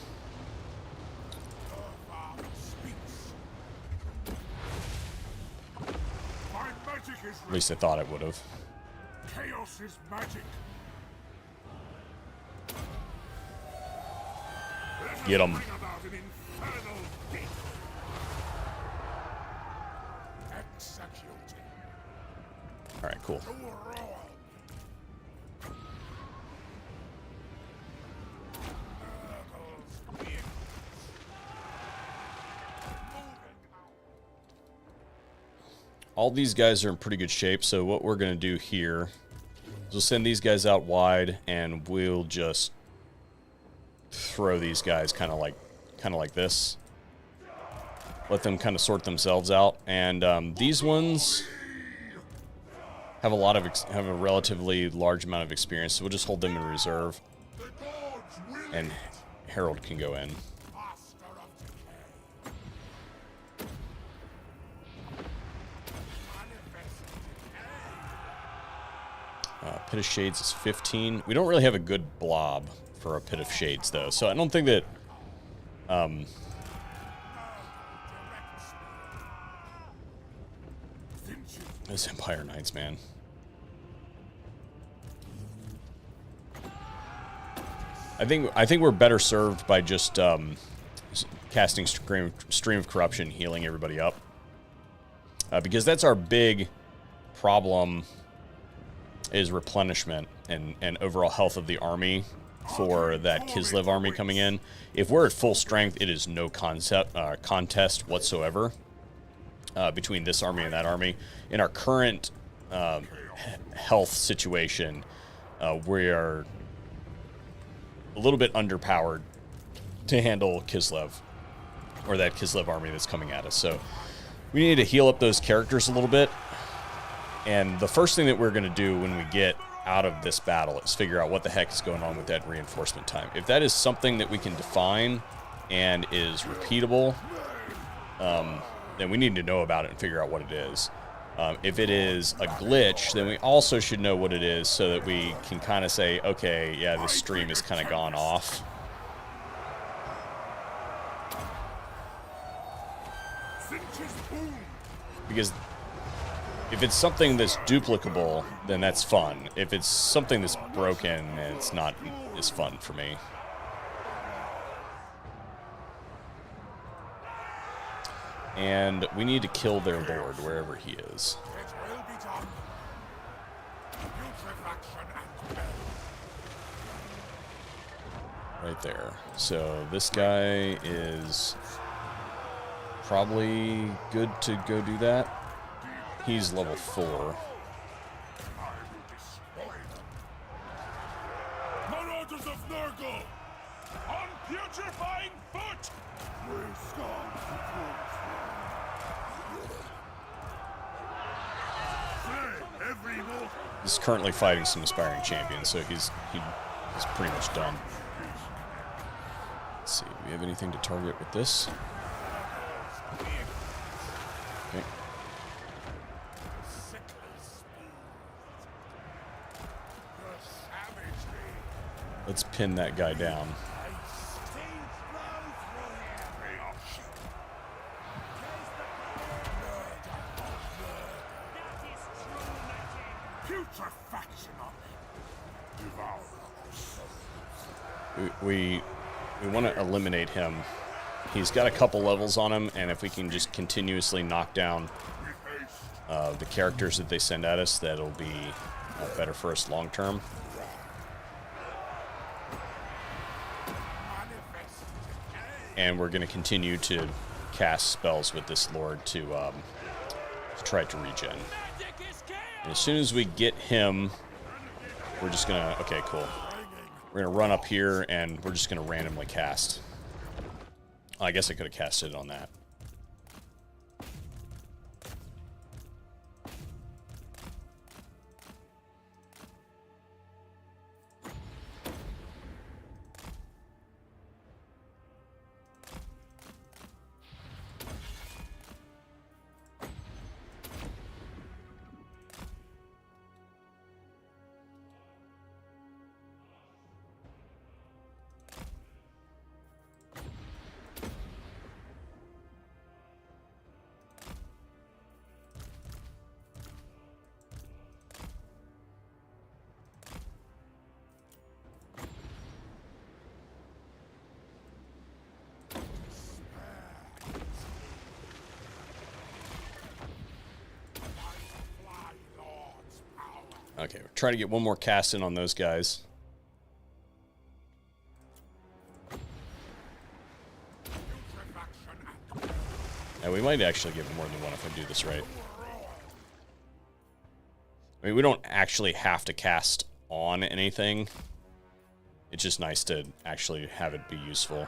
At least I thought it would have. Chaos is magic. Get him. Alright, cool. All these guys are in pretty good shape, so what we're going to do here is we'll send these guys out wide, and we'll just throw these guys kind of like this. Let them kind of sort themselves out, and these ones have a relatively large amount of experience, so we'll just hold them in reserve, and Herald can go in. Pit of Shades is 15. We don't really have a good blob for a Pit of Shades, though, so I don't think that... Those Empire Knights, man. I think we're better served by just casting Stream of Corruption, healing everybody up. Because that's our big problem, is replenishment and overall health of the army for that Kislev army coming in. If we're at full strength, it is no contest whatsoever. between this army and that army. In our current health situation, we are a little bit underpowered to handle Kislev, or that Kislev army that's coming at us. So we need to heal up those characters a little bit. And the first thing that we're going to do when we get out of this battle is figure out what the heck is going on with that reinforcement time. If that is something that we can define and is repeatable, then we need to know about it and figure out what it is. If it is a glitch, then we also should know what it is so that we can kind of say, okay, yeah, this stream has kind of gone off. Because if it's something that's duplicable, then that's fun. If it's something that's broken, it's not as fun for me. And we need to kill their lord wherever he is. Right there. So this guy is probably good to go do that. He's level 4. Marauders of Nurgle! On putrefying foot! He's currently fighting some aspiring champions, so he's pretty much done. Let's see, do we have anything to target with this? Okay. Let's pin that guy down. We want to eliminate him. He's got a couple levels on him, and if we can just continuously knock down the characters that they send at us, that'll be better for us long term. And we're going to continue to cast spells with this lord to try to regen. And as soon as we get him, we're just going to... Okay, cool. We're going to run up here, and we're just going to randomly cast. I guess I could have casted it on that. Okay, we're trying to get one more cast in on those guys. And we might actually get more than one if I do this right. I mean, we don't actually have to cast on anything. It's just nice to actually have it be useful.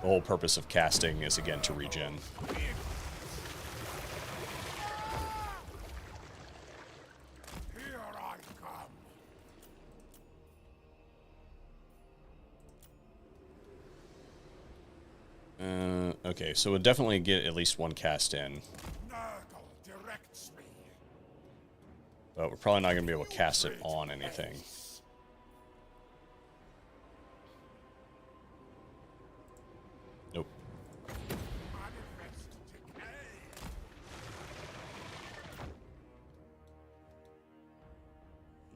The whole purpose of casting is, again, to regen. Okay, so we'll definitely get at least one cast in. But we're probably not going to be able to cast it on anything. Nope.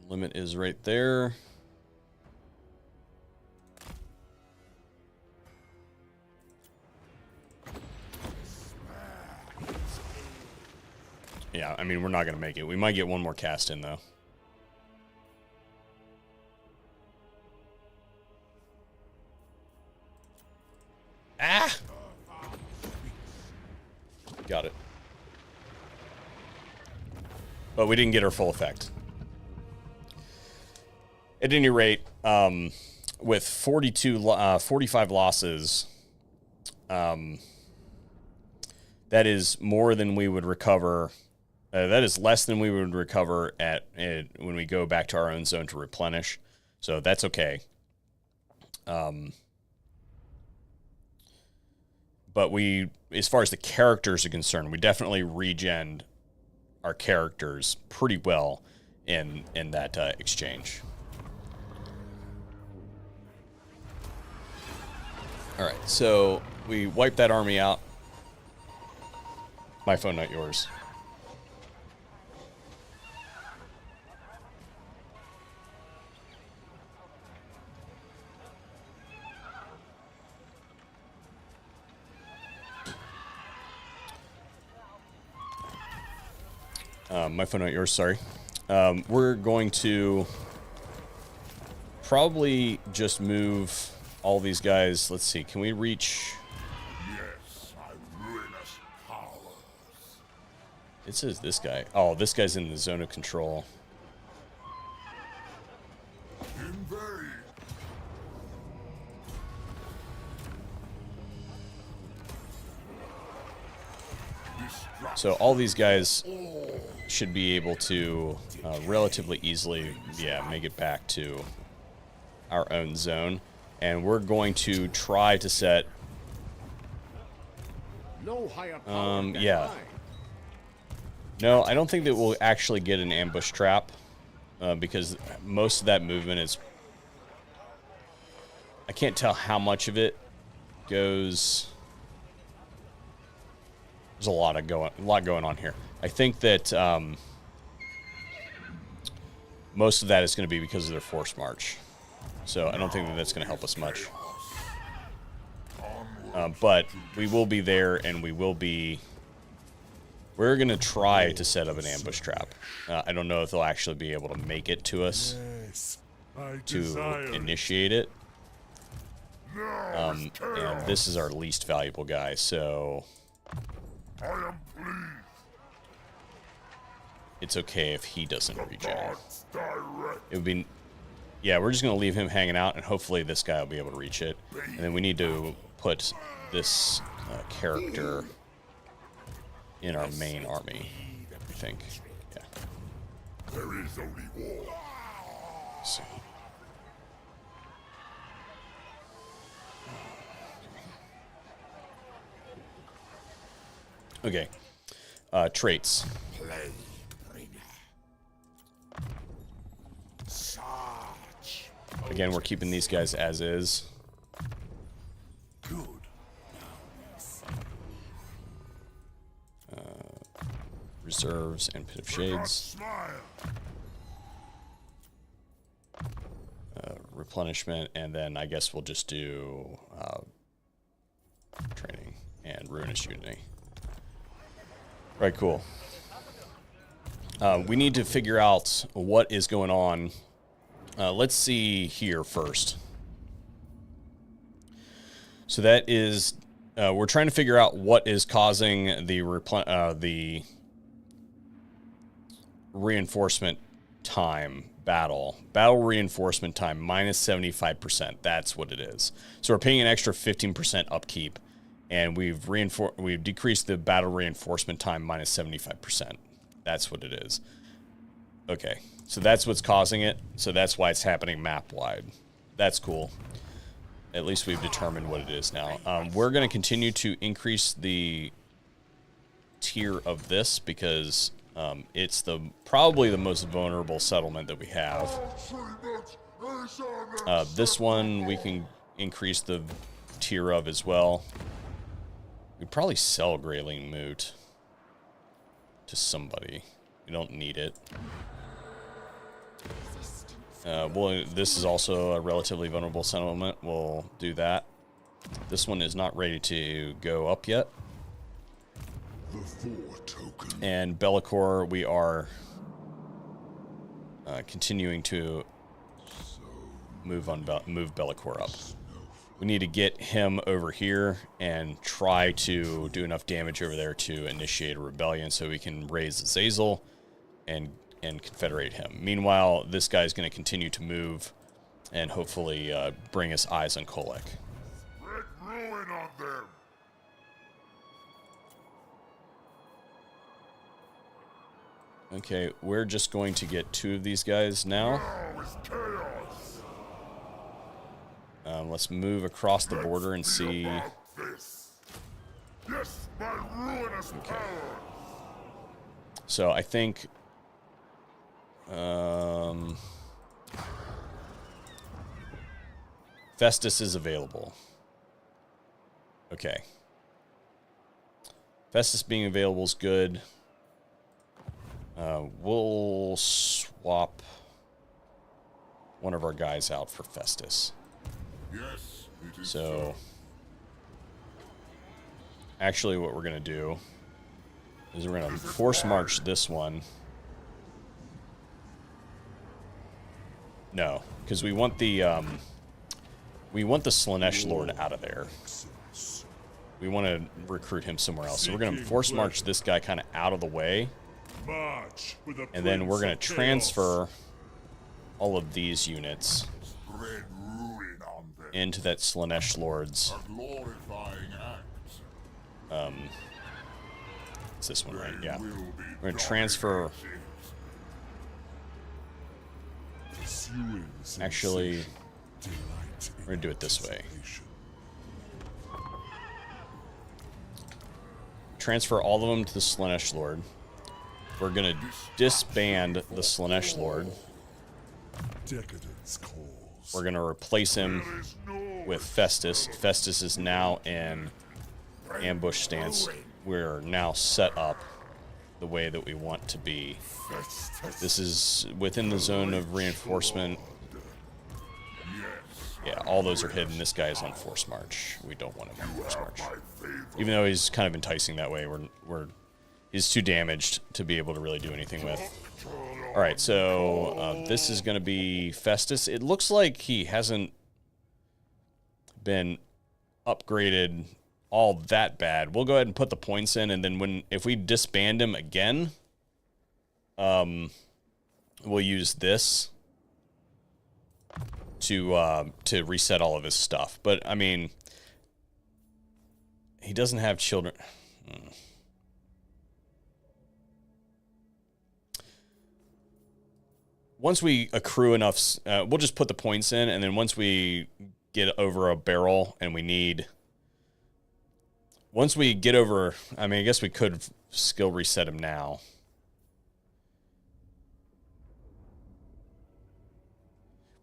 Limit is right there. Yeah, I mean, we're not going to make it. We might get one more cast in, though. Ah! Got it. But we didn't get our full effect. At any rate, with 45 losses, that is more than we would recover. That is less than we would recover when we go back to our own zone to replenish. So that's okay. But as far as the characters are concerned, we definitely regened our characters pretty well in that exchange. All right, so we wiped that army out. My phone, not yours. My phone, not yours, sorry. We're going to probably just move all these guys. Let's see, can we reach... Yes, my ruinous powers. It says this guy. Oh, this guy's in the zone of control. Invade. So all these guys should be able to relatively easily, make it back to our own zone. And we're going to try to set... No higher power than yeah. mine. No, I don't think that we'll actually get an ambush trap because most of that movement is... I can't tell how much of it goes... There's a lot going on here. I think that most of that is going to be because of their force march. So I don't think that that's going to help us much. But we will be there, and we're going to try to set up an ambush trap. I don't know if they'll actually be able to make it to us to initiate it. And this is our least valuable guy, so... I am pleased. It's okay if he doesn't regen. Gods direct. It would be... Yeah, we're just going to leave him hanging out, and hopefully this guy will be able to reach it. And then we need to put this character in our main army, I think. Yeah. There is only war. So. Okay. Traits. Play, bringer. Sarge. Again, we're keeping these guys as is. Good. Reserves and Pit of Shades. Smile. Replenishment, and then I guess we'll just do training and Ruinous Unity. Right, cool. We need to figure out what is going on. Let's see here first. So that is, we're trying to figure out what is causing the reinforcement time battle reinforcement time minus 75%. That's what it is. So we're paying an extra 15% upkeep. And we've decreased the battle reinforcement time minus 75%. That's what it is. Okay, so that's what's causing it. So that's why it's happening map-wide. That's cool. At least we've determined what it is now. We're going to continue to increase the tier of this because it's probably the most vulnerable settlement that we have. This one we can increase the tier of as well. We'd probably sell Grayling Moot to somebody. We don't need it. Well, this is also a relatively vulnerable settlement. We'll do that. This one is not ready to go up yet. And Bellicor, we are continuing to move Bellicor up. we need to get him over here and try to do enough damage over there to initiate a rebellion so we can raise Azazel and confederate him. Meanwhile, this guy's going to continue to move and hopefully bring us eyes on Kolek. Spread ruin on them. Okay, we're just going to get 2 of these guys now. Now is chaos. Let's move across the border and see. About this. Yes, my ruinous power. So I think Festus is available. Okay. Festus being available is good. We'll swap one of our guys out for Festus. Yes, it is So, actually what we're going to do is we're going to force march this one. No, because we want the Slanesh Lord out of there. We want to recruit him somewhere else. So we're going to force march this guy kind of out of the way. March with a And then we're going prince to of transfer all of these units chaos. Spread ruin on them. into that Slanesh Lord's. A glorifying act. It's this one, right? They Yeah. will be We're going to transfer. Pursuing Actually, sensation. Delight in we're going to do it this way. anticipation. Transfer all of them to the Slanesh Lord. We're going to disband the Slanesh Lord. Decadence calls. We're going to replace him There is no with Festus. Festus is now in ambush stance. We're now set up the way that we want to be. This is within the zone of reinforcement. Yeah, all those are hidden. This guy is on force march. We don't want him on force march. Even though he's kind of enticing that way, he's too damaged to be able to really do anything with. All right, so this is going to be Festus. It looks like he hasn't been upgraded all that bad. We'll go ahead and put the points in, and then if we disband him again, we'll use this to reset all of his stuff. But I mean, he doesn't have children. Once we accrue enough, we'll just put the points in, and then once we get over a barrel and once we get over, I mean, I guess we could skill reset him now.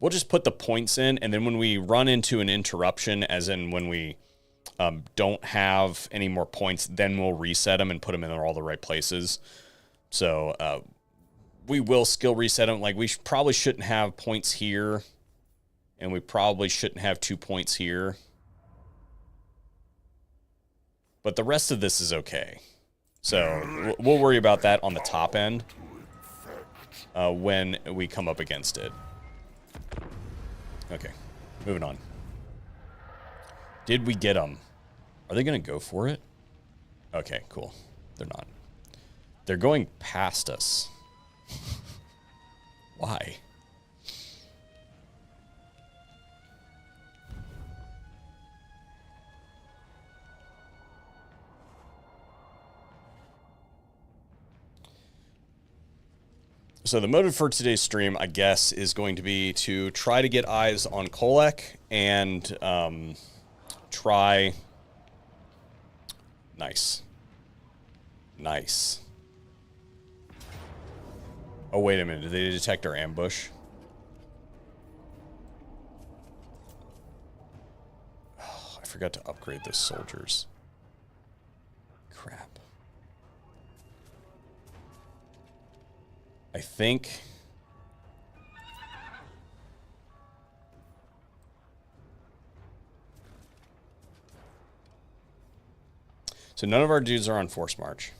We'll just put the points in, and then when we run into an interruption, as in when we don't have any more points, then we'll reset them and put them in all the right places. So we will skill reset them. Like, we probably shouldn't have points here, and we probably shouldn't have 2 points here. But the rest of this is okay. So we'll worry about that on the top end when we come up against it. Okay, moving on. Did we get them? Are they going to go for it? Okay, cool. They're not. They're going past us. Why? So the motive for today's stream, I guess, is going to be to try to get eyes on Kolek and try... Nice. Nice. Oh, wait a minute. Did they detect our ambush? Oh, I forgot to upgrade those soldiers. Crap. I think... So none of our dudes are on force march.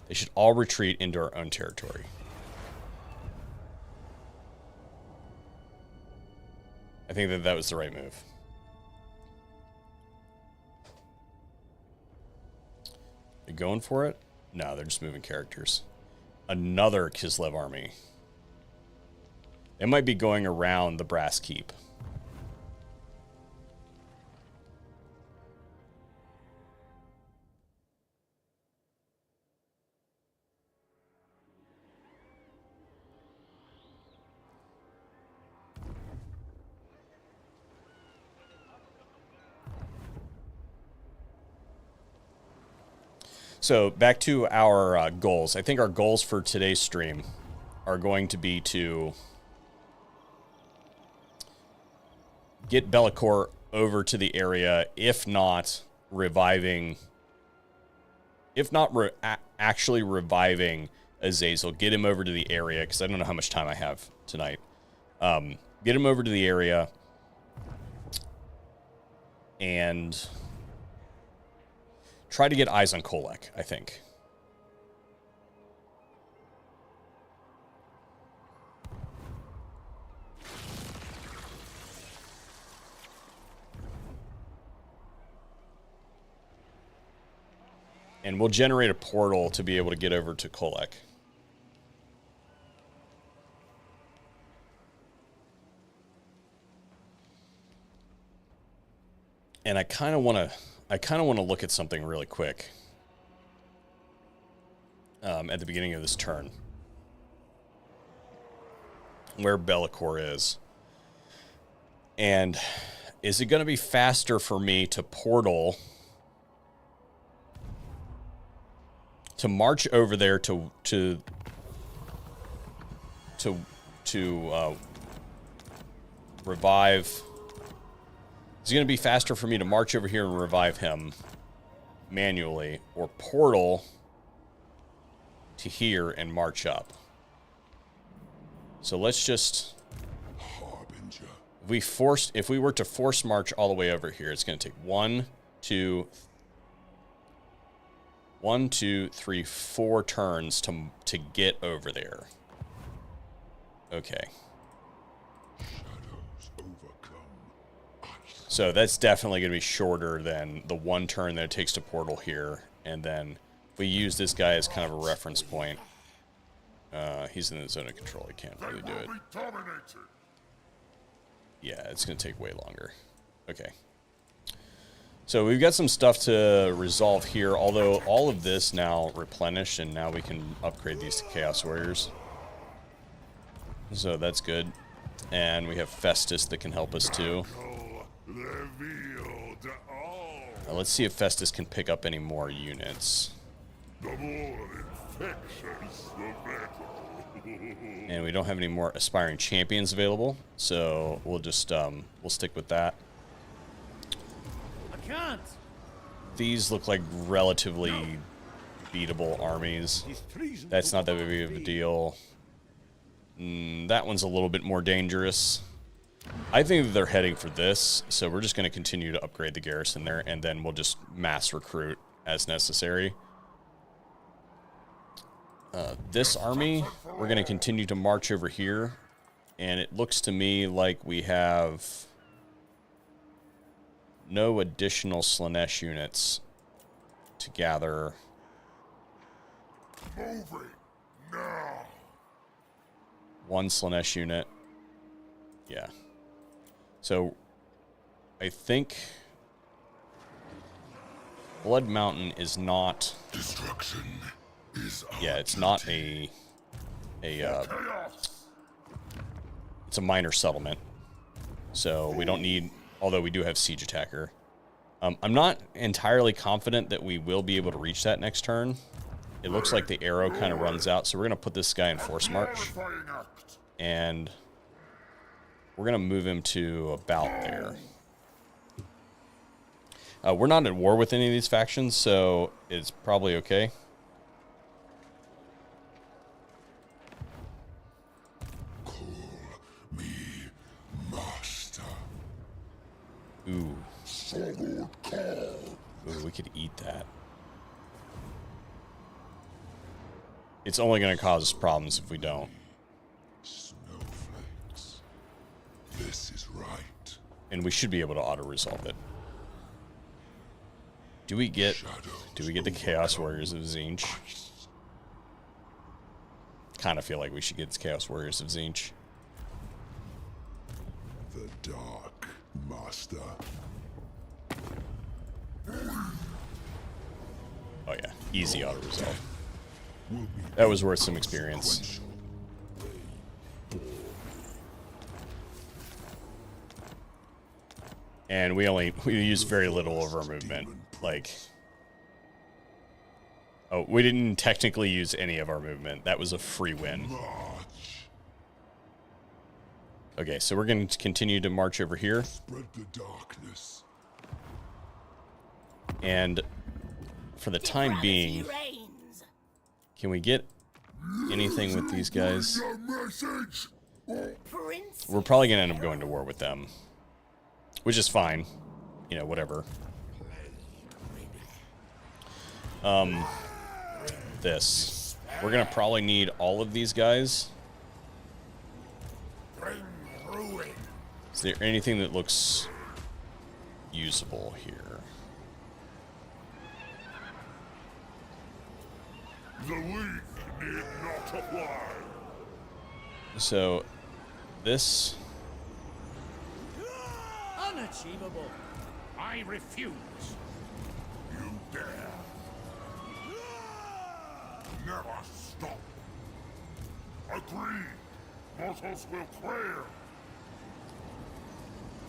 They should all retreat into our own territory. I think that was the right move. They going for it? No, they're just moving characters. Another Kislev army. They might be going around the Brass Keep. So back to our goals. I think our goals for today's stream are going to be to get Be'lakor over to the area, if not reviving, actually reviving Azazel. Get him over to the area, because I don't know how much time I have tonight. Get him over to the area and try to get eyes on Kolek, I think. And we'll generate a portal to be able to get over to Kolek. And I kind of want to look at something really quick at the beginning of this turn, where Be'lakor is. And is it going to be faster for me to portal, to march over there to revive? Is it going to be faster for me to march over here and revive him manually, or portal to here and march up? So let's just, if we were to force march all the way over here, it's going to take 1, 2, 3, 4 turns to get over there. Okay. So that's definitely going to be shorter than the 1 turn that it takes to portal here. And then if we use this guy as kind of a reference point, he's in the zone of control. He can't really do it. Yeah, it's going to take way longer. Okay. So we've got some stuff to resolve here, although all of this now replenished, and now we can upgrade these to Chaos Warriors. So that's good. And we have Festus that can help us too. Let's see if Festus can pick up any more units. And we don't have any more aspiring champions available, so we'll just we'll stick with that. I can't. These look like relatively beatable armies. That's not that big of a deal. That one's a little bit more dangerous. I think that they're heading for this, so we're just going to continue to upgrade the garrison there, and then we'll just mass recruit as necessary. This army, we're going to continue to march over here, and it looks to me like we have no additional Slaanesh units to gather. Moving now. 1 Slaanesh unit. Yeah. So, I think Blood Mountain is not... Destruction is Yeah, it's not a it's a minor settlement. So, we don't need... Although we do have Siege Attacker. I'm not entirely confident that we will be able to reach that next turn. It looks like the arrow kind of runs out, so we're going to put this guy in Force March. And we're going to move him to about there. We're not at war with any of these factions, so it's probably okay. Call me master. Ooh. Sword call. Ooh, we could eat that. It's only going to cause us problems if we don't. Snowflakes. This is right. And we should be able to auto-resolve it. Do we get the Chaos Warriors of Zinch? Kind of feel like we should get the Chaos Warriors of Zinch. The Dark Master. Oh yeah, easy auto resolve. That was worth some experience. And we used very little of our movement. Like, oh, we didn't technically use any of our movement. That was a free win. Okay, so we're going to continue to march over here. Spread the darkness. And for the time being, can we get anything with these guys? We're probably going to end up going to war with them. Which is fine. You know, whatever. This. We're going to probably need all of these guys. Is there anything that looks usable here? The leaf need not apply. So, this... Unachievable. I refuse. You dare. Never stop. Agreed. Mortals will clear.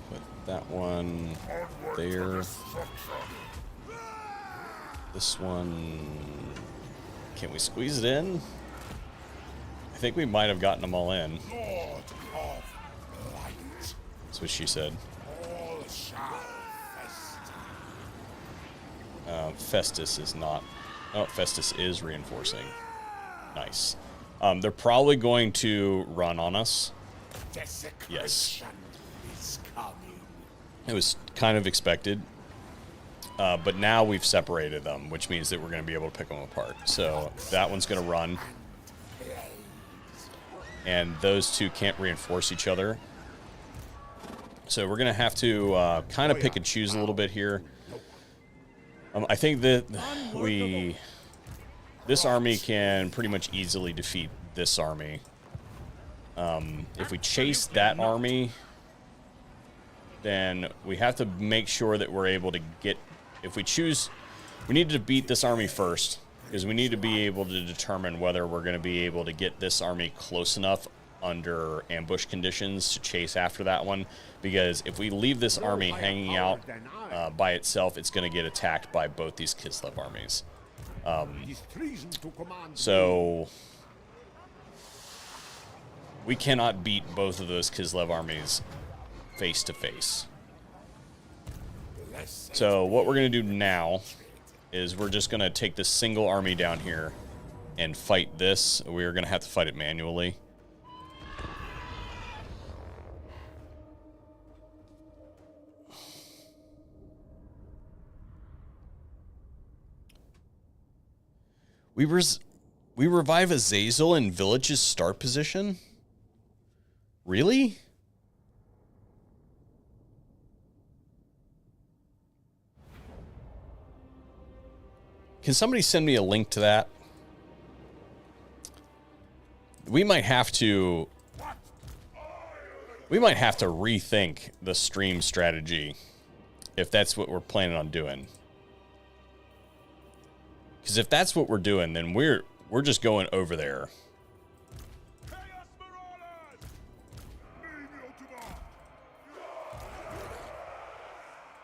Put that one Onward to there. destruction. This one... Can we squeeze it in? I think we might have gotten them all in. Lord of light. That's what she said. All shall fester. Festus is not... Oh, Festus is reinforcing. Nice. They're probably going to run on us. Desecration Yes. is coming. It was kind of expected. But now we've separated them, which means that we're going to be able to pick them apart. So that one's going to run. And those two can't reinforce each other. So we're going to have to kind of pick and choose a little bit here. I think that this army can pretty much easily defeat this army. If we chase that army, then we have to make sure that we're able to get... If we choose... We need to beat this army first, because we need to be able to determine whether we're going to be able to get this army close enough under ambush conditions to chase after that one. Because if we leave this army hanging out by itself, it's going to get attacked by both these Kislev armies. So we cannot beat both of those Kislev armies face to face. So what we're going to do now is we're just going to take this single army down here and fight this. We're going to have to fight it manually. We revive Azazel in Village's start position? Really? Can somebody send me a link to that? We might have to rethink the stream strategy if that's what we're planning on doing. Because if that's what we're doing, then we're just going over there.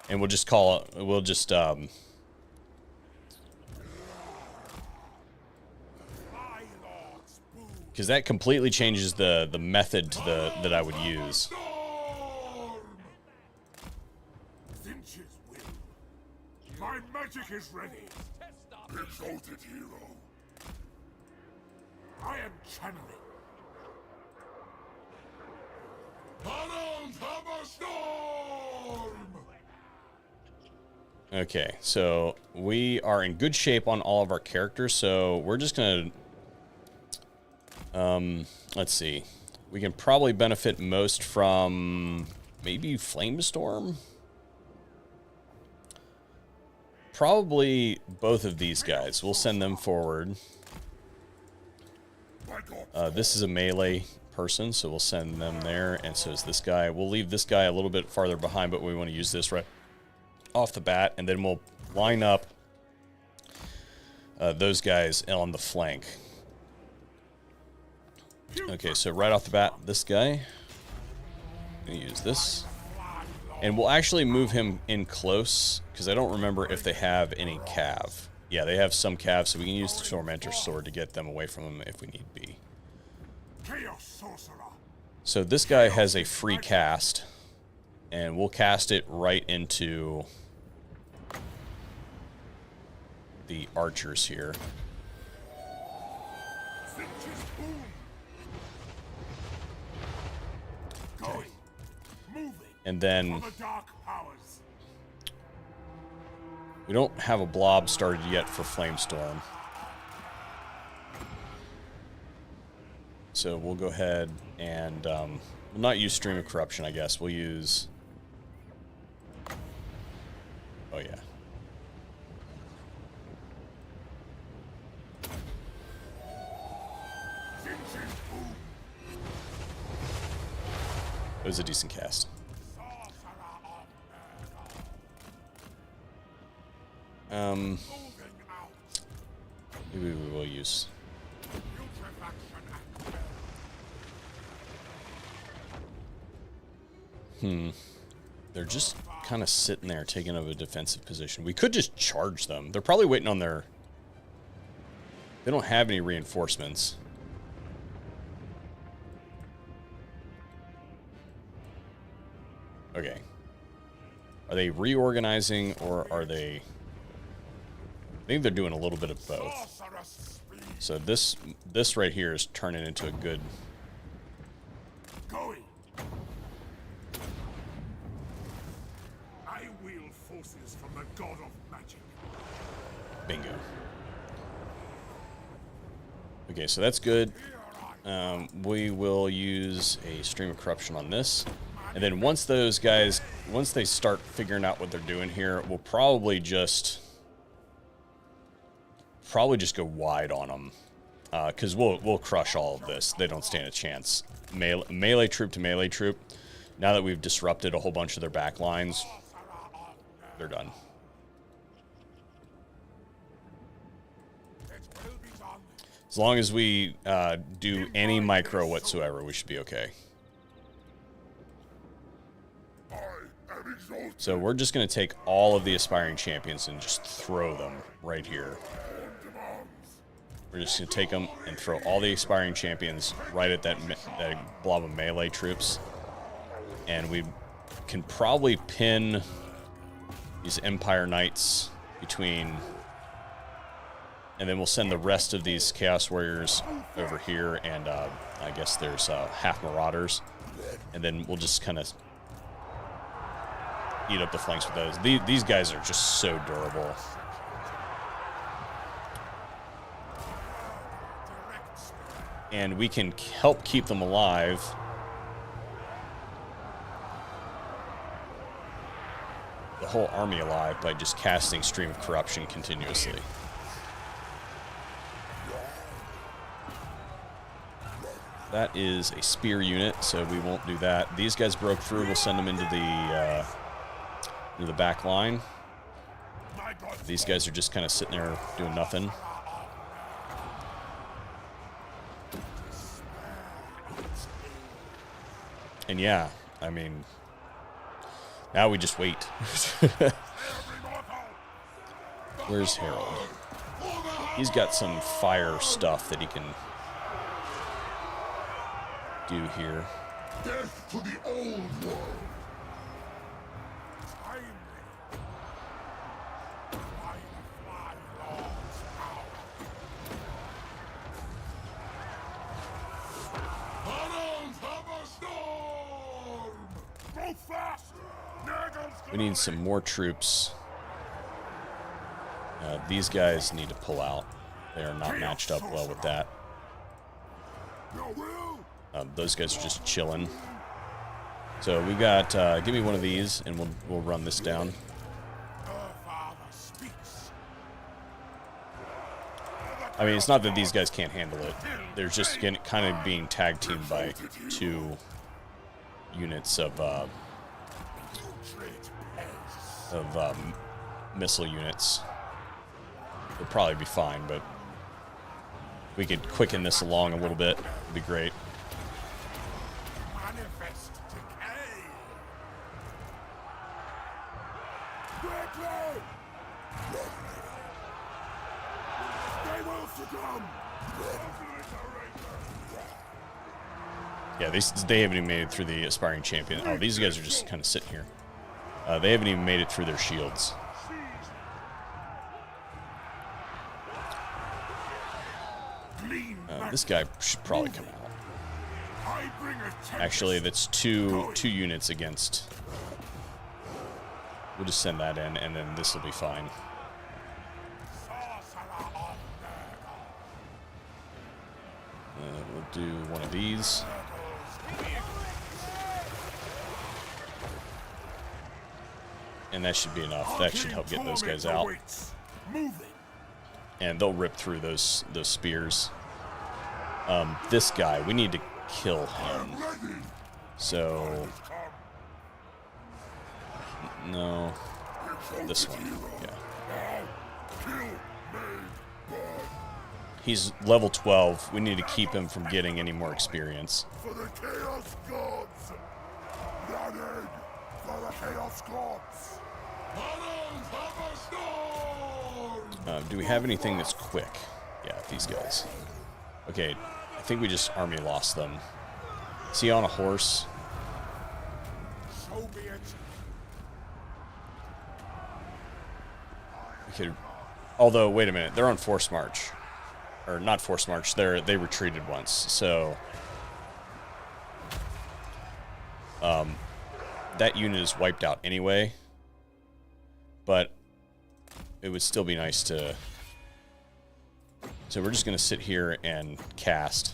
And we'll just call it, because that completely changes the method to that I would use. Zinch's will. My magic is ready. Exalted hero. I am channeling. Herald of a storm! Okay, so we are in good shape on all of our characters, so we're just gonna let's see. We can probably benefit most from maybe Flamestorm. probably both of these guys. We'll send them forward. This is a melee person, so we'll send them there, and so is this guy. We'll leave this guy a little bit farther behind, but we want to use this right off the bat, and then we'll line up those guys on the flank. Okay, so right off the bat, this guy. I'm going to use this. And we'll actually move him in close, because I don't remember if they have any cav. Yeah, they have some cav, so we can use the Tormentor's Sword to get them away from them if we need be. So this guy has a free cast, and we'll cast it right into the archers here. Okay. And then we don't have a blob started yet for Flamestorm. So we'll go ahead and we'll not use Stream of Corruption, I guess. We'll use... Oh, yeah. It was a decent cast. Maybe we will use... They're just kind of sitting there taking up a defensive position. We could just charge them. They're probably waiting on their... They don't have any reinforcements. Okay. Are they reorganizing, or are they... I think they're doing a little bit of both. So this right here is turning into a good... I wield forces from the god of magic. Bingo. Okay, so that's good. We will use a Stream of Corruption on this. And then once those guys, once they start figuring out what they're doing here, we'll probably just go wide on them. Because we'll crush all of this. They don't stand a chance. Melee troop to melee troop. Now that we've disrupted a whole bunch of their back lines, they're done. As long as we do any micro whatsoever, we should be okay. So we're just going to take all of the aspiring champions and just throw them right here. We're just going to take them and throw all the aspiring champions right at that blob of melee troops. And we can probably pin these Empire Knights between... And then we'll send the rest of these Chaos Warriors over here, and I guess there's half Marauders. And then we'll just kind of eat up the flanks with those. These guys are just so durable. And we can help keep them alive. The whole army alive by just casting Stream of Corruption continuously. That is a spear unit, so we won't do that. These guys broke through. We'll send them into the back line. These guys are just kind of sitting there doing nothing. And yeah, I mean, now we just wait. Where's Harold? He's got some fire stuff that he can do here. Death to the old world. We need some more troops. These guys need to pull out. They are not matched up well with that. Those guys are just chilling. So we got, give me one of these, and we'll run this down. I mean, it's not that these guys can't handle it. They're just kind of being tag teamed by 2 units of missile units. They'll probably be fine, but we could quicken this along a little bit. It'd be great. Manifest decay. They will succumb. Yeah, they haven't even made it through the aspiring champion. Oh, these guys are just kind of sitting here. They haven't even made it through their shields. This guy should probably come out. Actually, that's two units against. We'll just send that in, and then this will be fine. We'll do one of these. And that should be enough. That should help get those guys out. And they'll rip through those spears. This guy, we need to kill him. So... No. This one. Yeah. He's level 12. We need to keep him from getting any more experience. For the Chaos Gods! Running for the Chaos Gods! Do we have anything that's quick? Yeah, these guys. Okay, I think we just army lost them. Is he on a horse? So be it. We could, although, wait a minute, they're on force march. Or not force march, they retreated once, so... that unit is wiped out anyway. But it would still be nice to... So we're just going to sit here and cast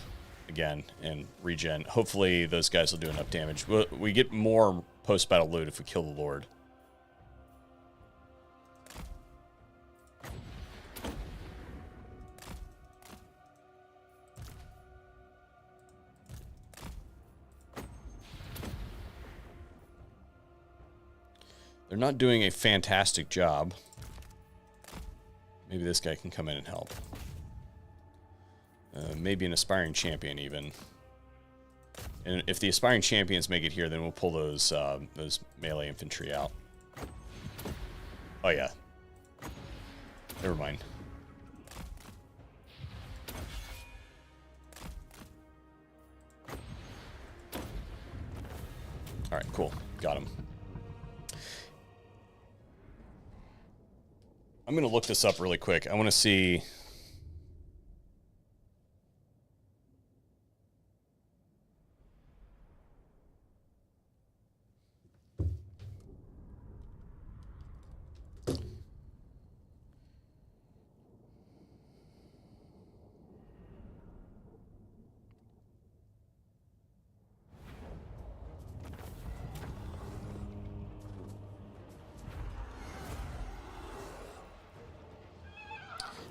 again and regen. Hopefully those guys will do enough damage. We get more post-battle loot if we kill the Lord. They're not doing a fantastic job. Maybe this guy can come in and help. Maybe an aspiring champion even. And if the aspiring champions make it here, then we'll pull those melee infantry out. Oh yeah. Never mind. All right, cool. Got him. I'm going to look this up really quick. I want to see...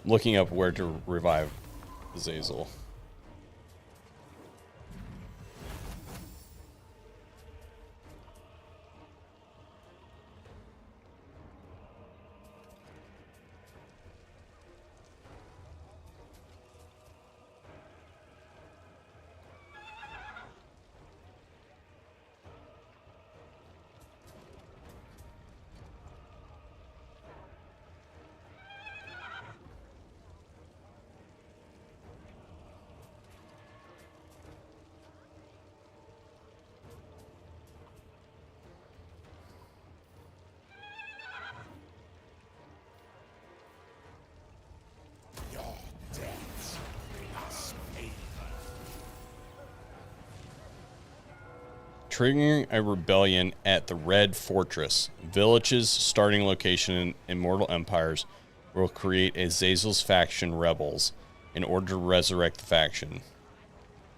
looking up where to revive Azazel. Triggering a rebellion at the Red Fortress. Village's starting location in Immortal Empires will create Azazel's faction rebels in order to resurrect the faction.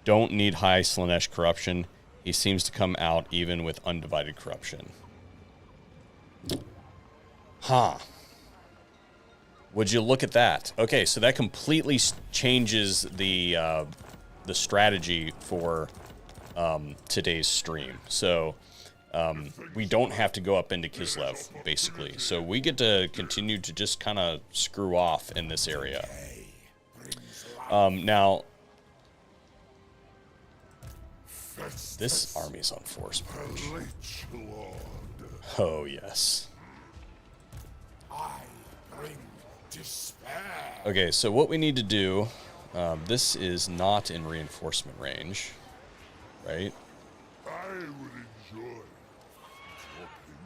Don't need high Slanesh corruption. He seems to come out even with undivided corruption. Huh. Would you look at that? Okay, so that completely changes the strategy for today's stream. So we don't have to go up into Kislev, basically. So we get to continue to just kind of screw off in this area. Now, this army's on force march. Oh, yes. Okay, so what we need to do, this is not in reinforcement range, right? I would enjoy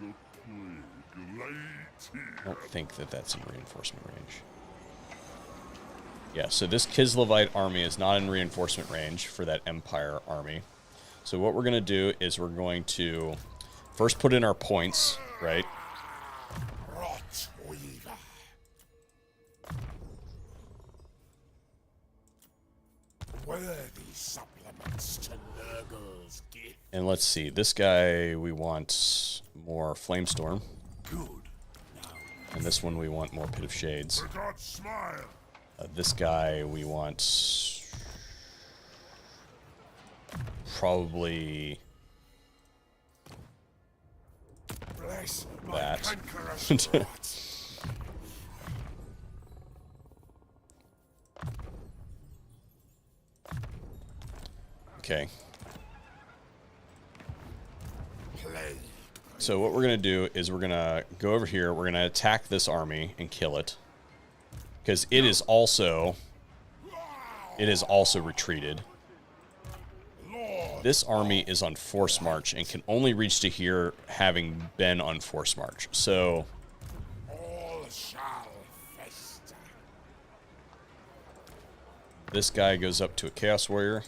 talking a plague later. I don't think that that's in reinforcement range. Yeah, so this Kislevite army is not in reinforcement range for that Empire army. So what we're going to do is we're going to first put in our points, right? Rot weaver. Worthy supplements to Nurgle's gift. And let's see, this guy we want more Flamestorm. Good. And this one we want more Pit of Shades. The gods smile. This guy we want probably Bless that. cankerous rot. Okay. Plague. So what we're going to do is we're going to go over here. We're going to attack this army and kill it. Because it is also retreated. This army is on force march and can only reach to here having been on force march. So All shall fester. this guy goes up to a Chaos Warrior.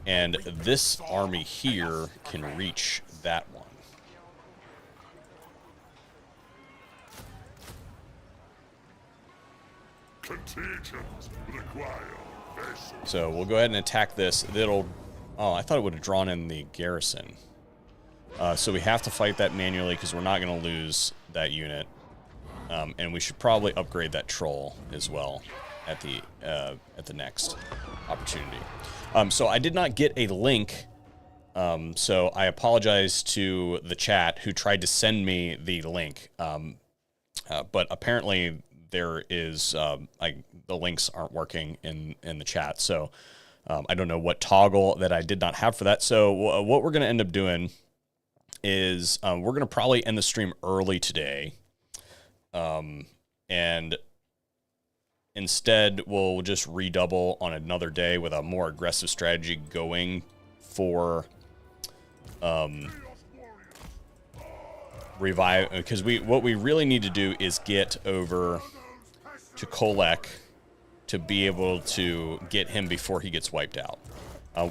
And this army here can reach that one. Contingent require vessels. So we'll go ahead and attack this. It'll... Oh, I thought it would have drawn in the garrison. So we have to fight that manually because we're not going to lose that unit. And we should probably upgrade that troll as well at the next opportunity. So I did not get a link. So I apologize to the chat who tried to send me the link. But apparently there is the links aren't working in the chat. So I don't know what toggle that I did not have for that. So what we're going to end up doing is we're going to probably end the stream early today. And instead, we'll just redouble on another day with a more aggressive strategy going for revive. Because what we really need to do is get over to Kolek to be able to get him before he gets wiped out.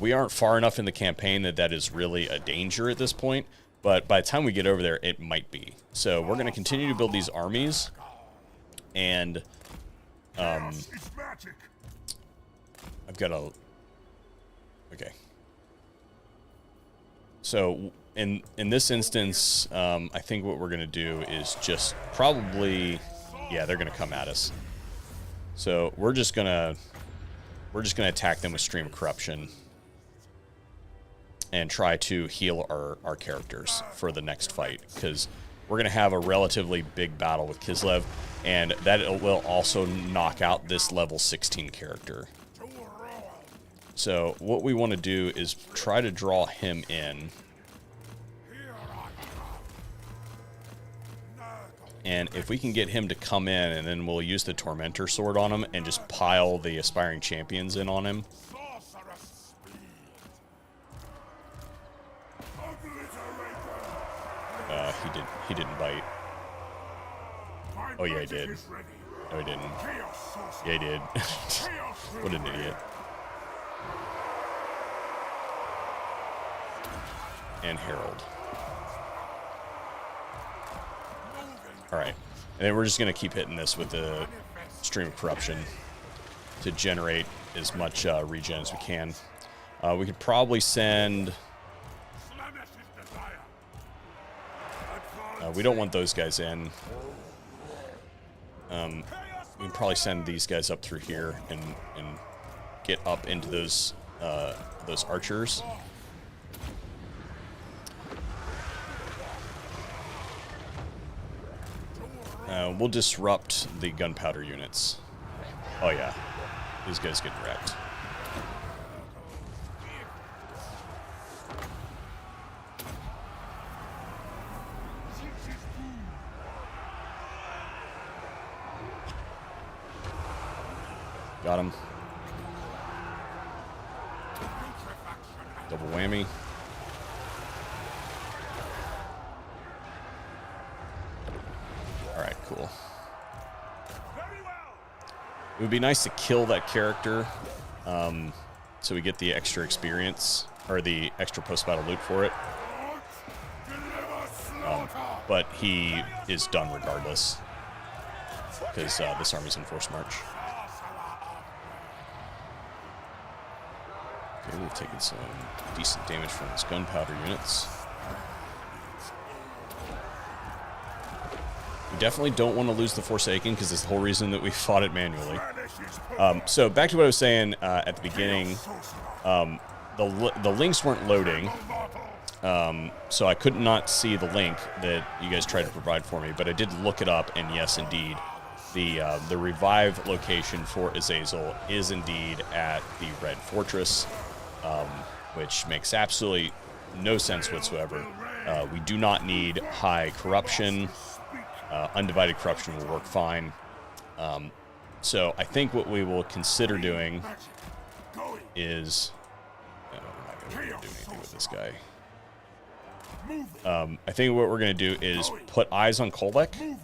We aren't far enough in the campaign that is really a danger at this point. But by the time we get over there, it might be. So we're going to continue to build these armies. And It's magic. I've got a... Okay. So in this instance, I think what we're going to do is just probably... Yeah, they're going to come at us. So we're just going to attack them with Stream of Corruption. And try to heal our characters for the next fight, because we're going to have a relatively big battle with Kislev, and that will also knock out this level 16 character. So what we want to do is try to draw him in. And if we can get him to come in, and then we'll use the Tormentor Sword on him and just pile the Aspiring Champions in on him. He didn't bite. Oh yeah, he did. No, he didn't. Yeah, he did. What an idiot. And Herald. Alright. And then we're just going to keep hitting this with the Stream of Corruption to generate as much regen as we can. We could probably send... we don't want those guys in. we can probably send these guys up through here and get up into those archers. We'll disrupt the gunpowder units. Oh yeah, these guys get wrecked. Got him. Double whammy. Alright, cool. It would be nice to kill that character so we get the extra experience, or the extra post-battle loot for it. But he is done regardless, because this army's in forced march. Okay, we've taken some decent damage from his gunpowder units. We definitely don't want to lose the Forsaken, because it's the whole reason that we fought it manually. So back to what I was saying at the beginning, the links weren't loading, so I could not see the link that you guys tried to provide for me, but I did look it up, and yes, indeed, the revive location for Azazel is indeed at the Red Fortress, which makes absolutely no sense whatsoever. We do not need high corruption. Undivided corruption will work fine. So I think what we will consider doing is... we're not going to do anything with this guy. I think what we're going to do is put eyes on Kolek.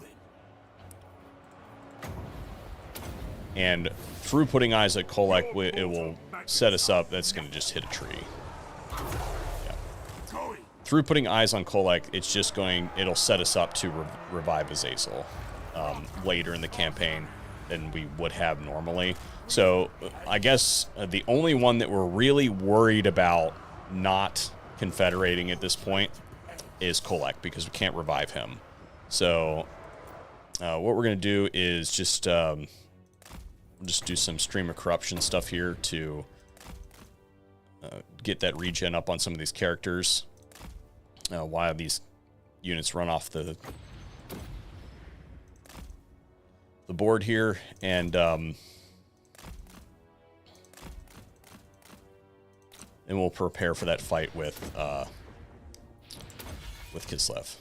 And through putting eyes on Kolek, it will set us up. That's going to just hit a tree. Through putting eyes on Kolek, it's just it'll set us up to revive Azazel later in the campaign than we would have normally. So I guess the only one that we're really worried about not confederating at this point is Kolek, because we can't revive him. So what we're going to do is just do some stream of corruption stuff here to get that regen up on some of these characters. While these units run off the board here, and we'll prepare for that fight with Kislev,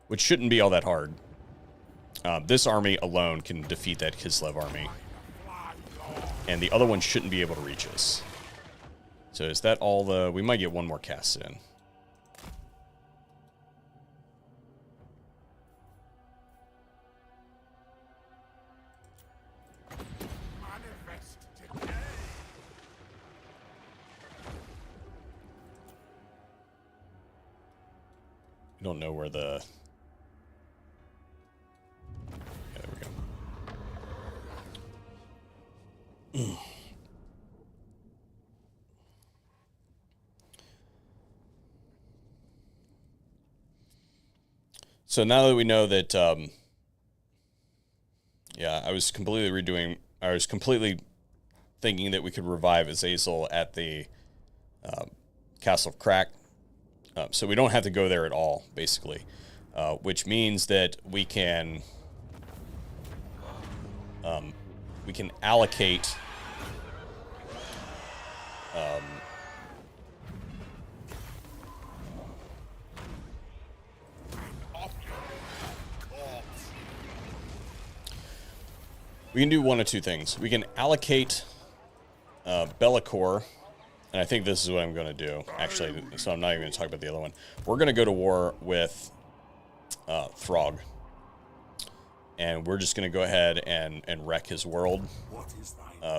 which shouldn't be all that hard. This army alone can defeat that Kislev army, and the other one shouldn't be able to reach us. So is that all we might get one more cast in. I don't know where the... Yeah, there we go. So now that we know that, yeah, I was completely thinking that we could revive Azazel at the Castle of Crack. So we don't have to go there at all, basically, which means that we can allocate we can do one of two things. We can allocate Bellicor, and I think this is what I'm going to do, actually, so I'm not even going to talk about the other one. We're going to go to war with Throg, and we're just going to go ahead and wreck his world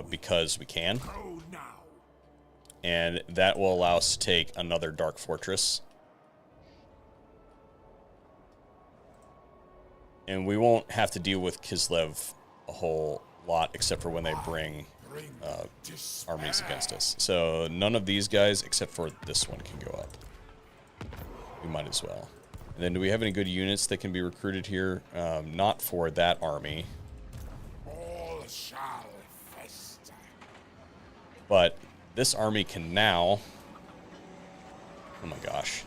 because we can. And that will allow us to take another Dark Fortress. And we won't have to deal with Kislev a whole lot, except for when they bring armies against us. So none of these guys, except for this one, can go up. We might as well. And then do we have any good units that can be recruited here? Not for that army. All shall fester. But this army can now... Oh my gosh.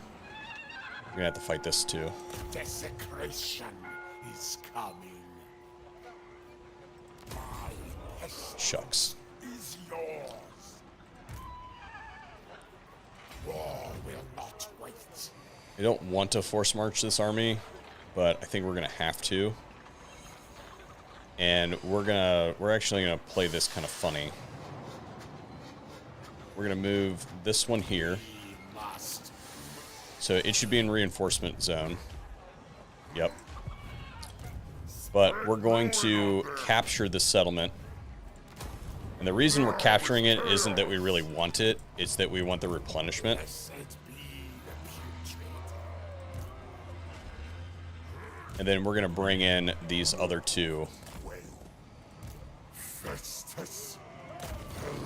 We're going to have to fight this too. Desecration is coming. My pest Shucks. is yours. War will not wait. I don't want to force march this army, but I think we're going to have to. And we're actually going to play this kind of funny. We're going to move this one here. We must. So it should be in reinforcement zone. Yep. But we're going to capture the settlement. And the reason we're capturing it isn't that we really want it, it's that we want the replenishment. Blessed be the putrid. And then we're going to bring in these other two Festus.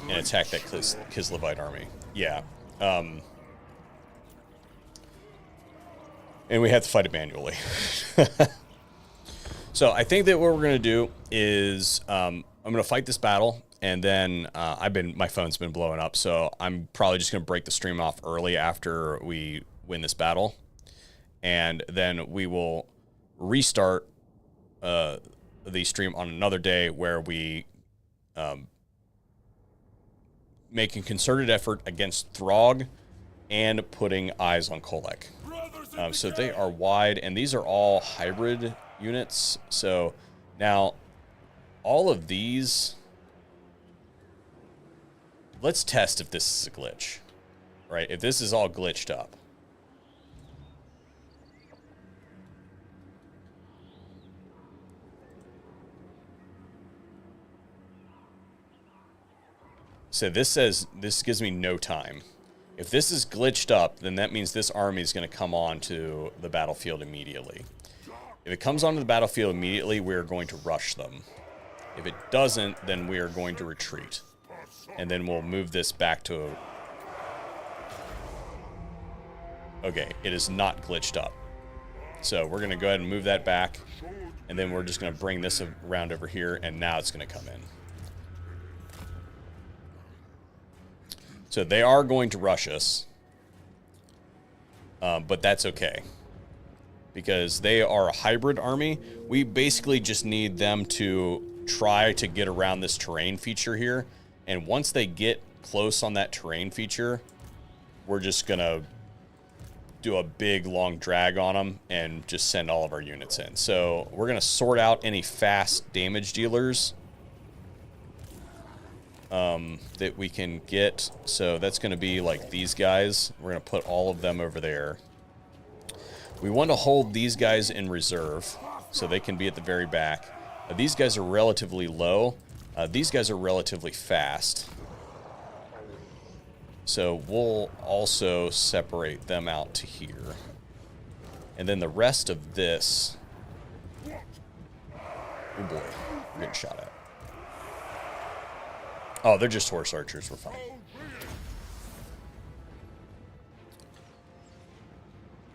and attack that Kislevite army. Yeah. And we have to fight it manually. So I think that what we're going to do is I'm going to fight this battle, and then my phone's been blowing up, so I'm probably just going to break the stream off early after we win this battle, and then we will restart the stream on another day where we make a concerted effort against Throg and putting eyes on Kolek. So they are wide, and these are all hybrid units. So now all of these, let's test if this is a glitch, right? If this is all glitched up. So this says, this gives me no time. If this is glitched up, then that means this army is going to come on to the battlefield immediately. If it comes onto the battlefield immediately, we're going to rush them. If it doesn't, then we are going to retreat. And then we'll move this back to... Okay, it is not glitched up. So we're going to go ahead and move that back. And then we're just going to bring this around over here, and now it's going to come in. So they are going to rush us, but that's okay, because they are a hybrid army. We basically just need them to try to get around this terrain feature here, and once they get close on that terrain feature, we're just going to do a big, long drag on them and just send all of our units in. So we're going to sort out any fast damage dealers that we can get. So that's going to be like these guys. We're going to put all of them over there. We want to hold these guys in reserve so they can be at the very back. These guys are relatively low. These guys are relatively fast. So we'll also separate them out to here. And then the rest of this... Oh boy, we're getting shot at. Oh, they're just horse archers. We're fine.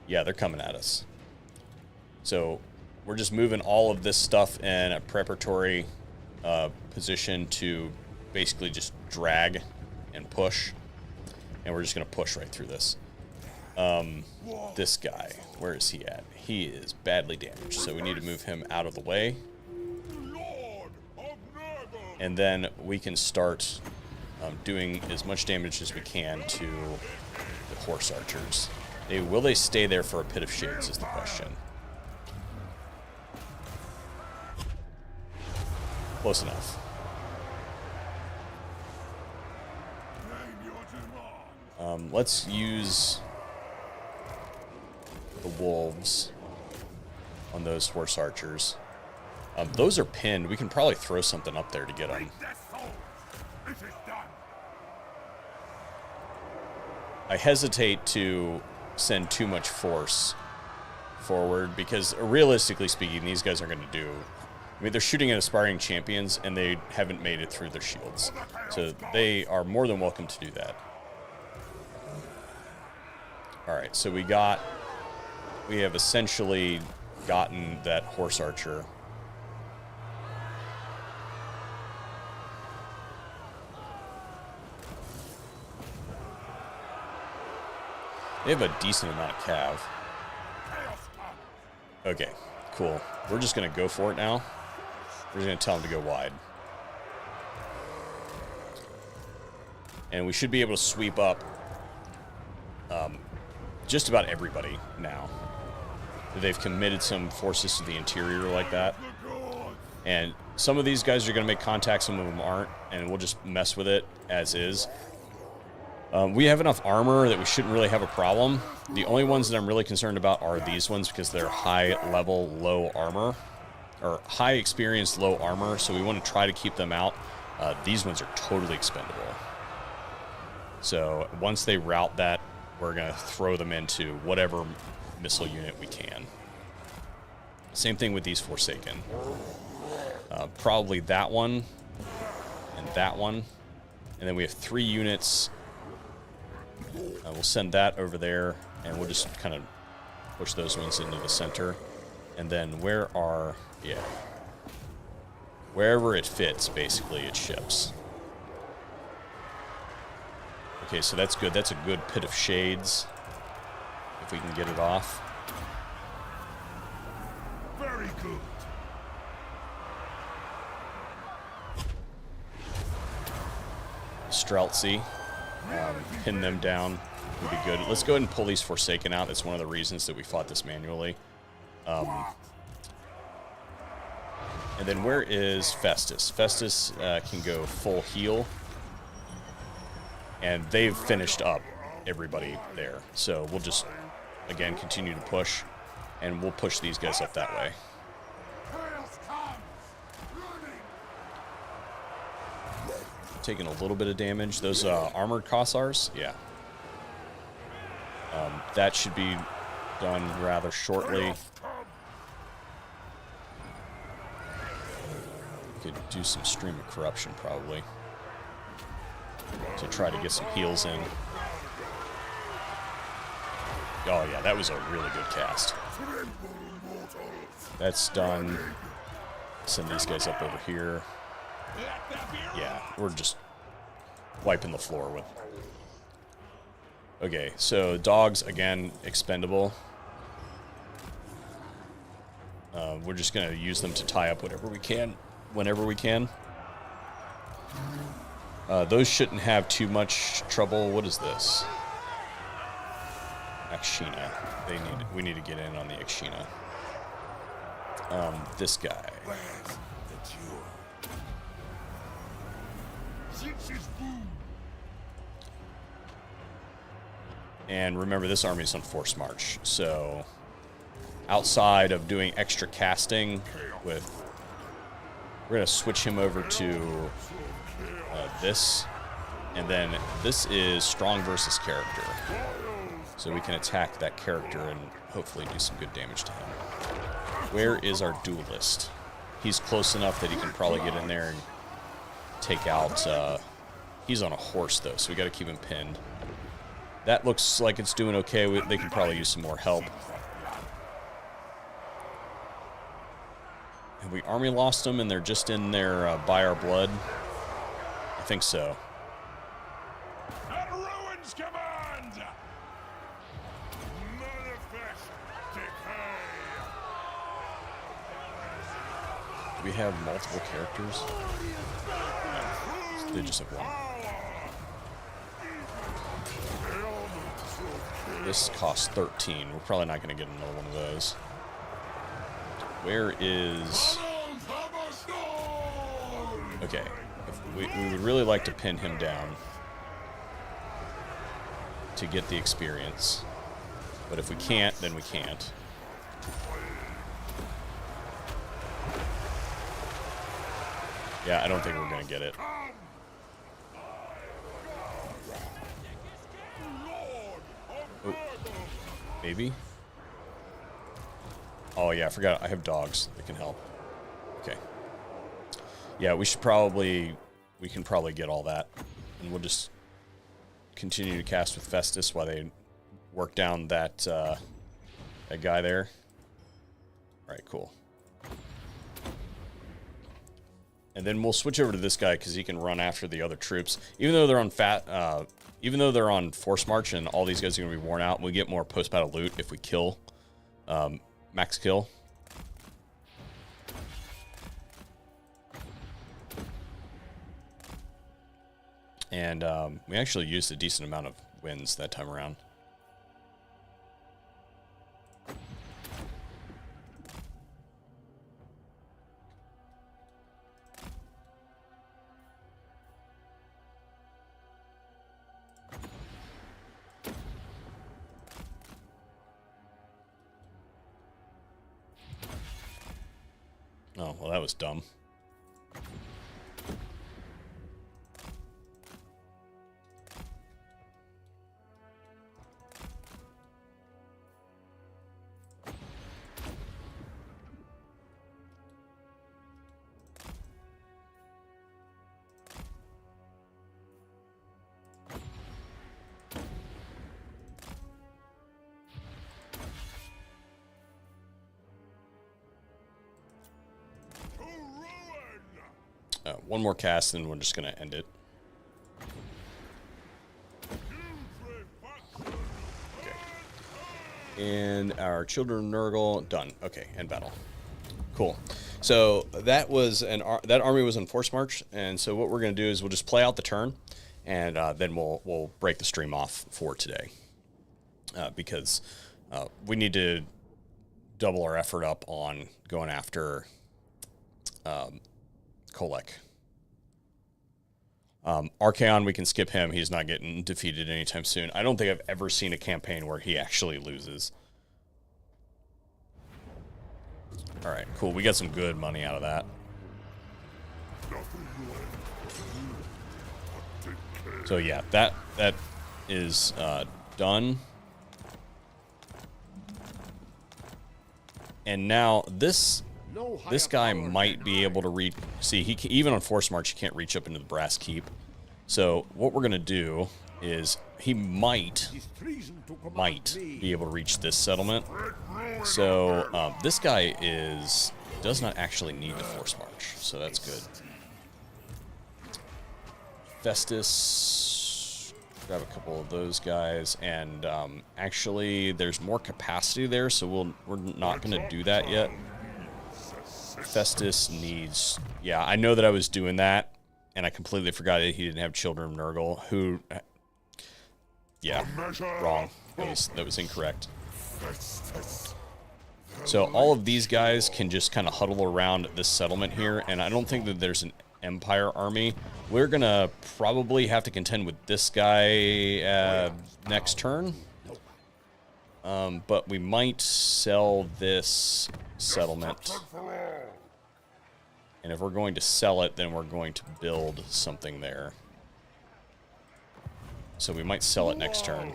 Yeah, they're coming at us. So we're just moving all of this stuff in a preparatory position to basically just drag and push. And we're just going to push right through this. This guy, where is he at? He is badly damaged, so we need to move him out of the way. And then we can start doing as much damage as we can to the horse archers. Will they stay there for a pit of shades is the question. Close enough. Let's use the wolves on those horse archers. Those are pinned. We can probably throw something up there to get them. I hesitate to send too much force forward because, realistically speaking, these guys aren't going to do... I mean, they're shooting at aspiring champions, and they haven't made it through their shields. So they are more than welcome to do that. All right, so we got we have essentially gotten that horse archer. They have a decent amount of cav. Okay, cool. We're just going to go for it now. We're just going to tell them to go wide. And we should be able to sweep up just about everybody now. They've committed some forces to the interior like that. And some of these guys are going to make contact, some of them aren't, and we'll just mess with it as is. We have enough armor that we shouldn't really have a problem. The only ones that I'm really concerned about are these ones because they're high level, low armor. Or high experience, low armor, so we want to try to keep them out. These ones are totally expendable. So once they route that, we're going to throw them into whatever missile unit we can. Same thing with these Forsaken. Probably that one and that one. And then we have 3 units. We'll send that over there, and we'll just kind of push those ones into the center. And then wherever it fits, basically, it ships. Okay, so that's good. That's a good pit of shades, if we can get it off. Very good. Streltsy. Pin them down would be good. Let's go ahead and pull these Forsaken out. That's one of the reasons that we fought this manually. And then where is Festus? Festus can go full heal. And they've finished up everybody there. So we'll just, again, continue to push. And we'll push these guys up that way. Taking a little bit of damage. Those armored Kossars, yeah. That should be done rather shortly. Could do some Stream of Corruption probably to try to get some heals in. Oh yeah, that was a really good cast. That's done. Send these guys up over here. Yeah, we're just wiping the floor with. Okay, so dogs, again, expendable. We're just going to use them to tie up whatever we can, whenever we can. Those shouldn't have too much trouble. What is this? Akshina. We need to get in on the Akshina. This guy. And remember, this army is on force march, so outside of doing extra casting we're going to switch him over to this, and then this is strong versus character, so we can attack that character and hopefully do some good damage to him. Where is our duelist? He's close enough that he can probably get in there and take out. He's on a horse though, so we got to keep him pinned. That looks like it's doing okay. They can probably use some more help. Have we army lost them and they're just in there by our blood? I think so. At Ruin's command! Manifest decay! Do we have multiple characters? No, they just have one. This costs 13. We're probably not going to get another one of those. Where is... Okay. We would really like to pin him down to get the experience. But if we can't, then we can't. Yeah, I don't think we're going to get it. Oh, maybe? Oh yeah, I forgot. I have dogs that can help. Okay. Yeah, we can probably get all that. And we'll just continue to cast with Festus while they work down that That guy there. All right, cool. And then we'll switch over to this guy because he can run after the other troops. Even though they're on even though they're on force march and all these guys are going to be worn out, we get more post-battle loot if we kill, max kill. And we actually used a decent amount of wins that time around. Oh, well, that was dumb. One more cast, and we're just going to end it. Okay. And our Children of Nurgle, done. Okay, end battle. Cool. So that was that army was in force march, and so what we're going to do is we'll just play out the turn, and then we'll break the stream off for today, because we need to double our effort up on going after Kolek. Archaon, we can skip him. He's not getting defeated anytime soon. I don't think I've ever seen a campaign where he actually loses. All right, cool. We got some good money out of that. So yeah, that is done. And now this guy might be able to reach. See, he can, even on force march, he can't reach up into the brass keep. So what we're gonna do is he might be able to reach this settlement. So this guy does not actually need to force march, so that's good. Festus, grab a couple of those guys, and actually there's more capacity there, so we're not gonna do that yet. Festus needs... Yeah, I know that I was doing that, and I completely forgot that he didn't have Children of Nurgle, who... Yeah, wrong. That was incorrect. So all of these guys can just kind of huddle around this settlement here, and I don't think that there's an Empire army. We're going to probably have to contend with this guy next turn. But we might sell this settlement. And if we're going to sell it, then we're going to build something there. So we might sell it next turn.